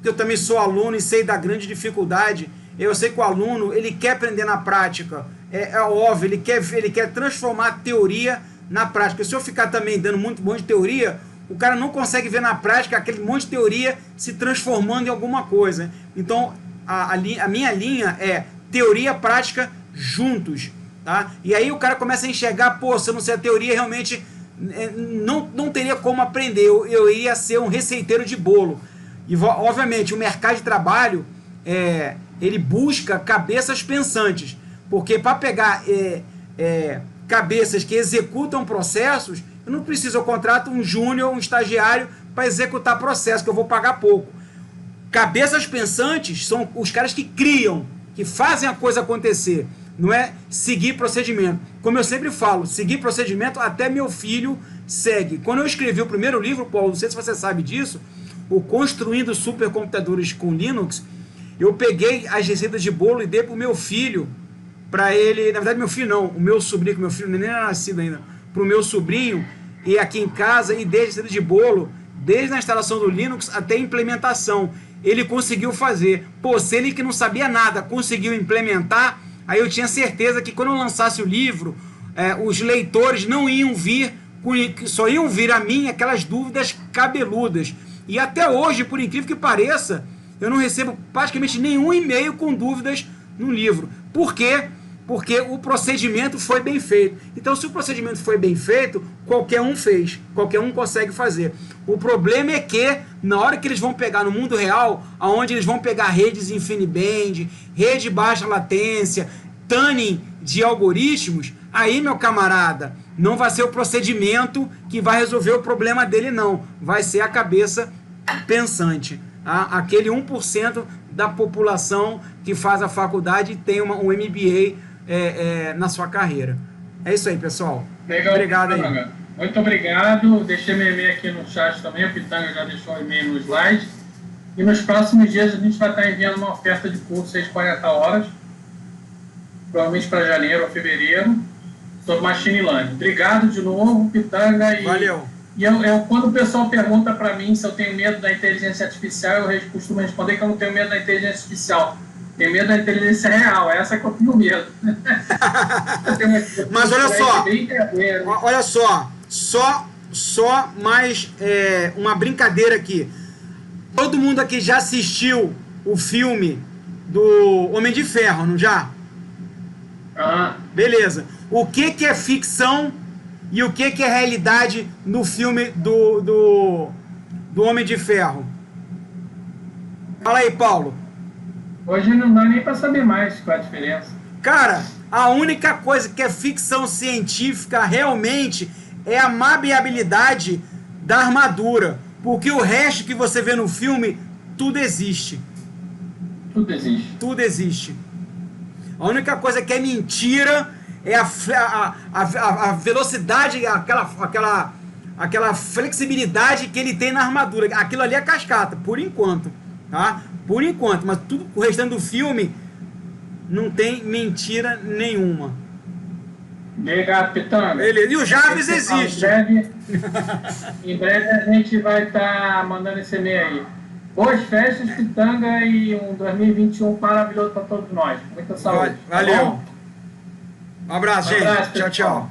que eu também sou aluno e sei da grande dificuldade. Eu sei que o aluno, ele quer aprender na prática. É óbvio, ele quer transformar a teoria na prática. Se eu ficar também dando muito monte de teoria, o cara não consegue ver na prática aquele monte de teoria se transformando em alguma coisa. Então, a minha linha é teoria e prática juntos, tá? E aí o cara começa a enxergar, pô, se eu não sei a teoria, realmente não teria como aprender, eu iria ser um receiteiro de bolo. E obviamente o mercado de trabalho, ele busca cabeças pensantes, porque para pegar cabeças que executam processos, eu não preciso, eu contrato um júnior, um estagiário para executar processo, que eu vou pagar pouco. Cabeças pensantes são os caras que criam, que fazem a coisa acontecer, não é seguir procedimento. Como eu sempre falo, seguir procedimento até meu filho segue. Quando eu escrevi o primeiro livro, Paulo, não sei se você sabe disso, o Construindo Supercomputadores com Linux, eu peguei as receitas de bolo e dei para o meu filho, para ele, na verdade meu filho não, o meu sobrinho, que meu filho nem era nascido ainda, para o meu sobrinho, e aqui em casa, e dei as receitas de bolo, desde a instalação do Linux até a implementação. Ele conseguiu fazer. Pô, se ele que não sabia nada conseguiu implementar, aí eu tinha certeza que quando eu lançasse o livro, os leitores não iam vir, só iam vir a mim aquelas dúvidas cabeludas. E até hoje, por incrível que pareça, eu não recebo praticamente nenhum e-mail com dúvidas no livro. Por quê? Porque o procedimento foi bem feito. Então, se o procedimento foi bem feito, qualquer um fez, qualquer um consegue fazer. O problema é que, na hora que eles vão pegar no mundo real, onde eles vão pegar redes InfiniBand, rede baixa latência, tuning de algoritmos, aí, meu camarada, não vai ser o procedimento que vai resolver o problema dele, não. Vai ser a cabeça pensante. Aquele 1% da população que faz a faculdade e tem um MBA na sua carreira. É isso aí, pessoal. Legal. Obrigado aí. Muito obrigado. Deixei meu e-mail aqui no chat também. O Pitanga já deixou o e-mail no slide. E nos próximos dias a gente vai estar enviando uma oferta de curso às 40 horas, provavelmente para janeiro ou fevereiro, sobre Machine Learning. Obrigado de novo, Pitanga. Valeu. E quando o pessoal pergunta para mim se eu tenho medo da inteligência artificial, eu costumo responder que eu não tenho medo da inteligência artificial. Tenho medo da inteligência real, essa que eu tenho medo. Mas olha só mais uma brincadeira aqui. Todo mundo aqui já assistiu o filme do Homem de Ferro, não já? Beleza. O que é ficção e o que é realidade no filme do Homem de Ferro? Fala aí, Paulo. Hoje não dá nem para saber mais qual é a diferença. Cara, a única coisa que é ficção científica realmente é a maleabilidade da armadura. Porque o resto que você vê no filme, tudo existe. Tudo existe. Tudo existe. A única coisa que é mentira é a velocidade, aquela flexibilidade que ele tem na armadura. Aquilo ali é cascata, por enquanto. Tá? Por enquanto. Mas tudo o restante do filme não tem mentira nenhuma. Obrigado, Pitanga. Beleza. E o Jarvis existe. Em breve a gente vai estar mandando esse e-mail aí. Boas festas, Pitanga, e um 2021 maravilhoso para todos nós. Muita saúde. Valeu. Um abraço, gente. Tchau, tchau.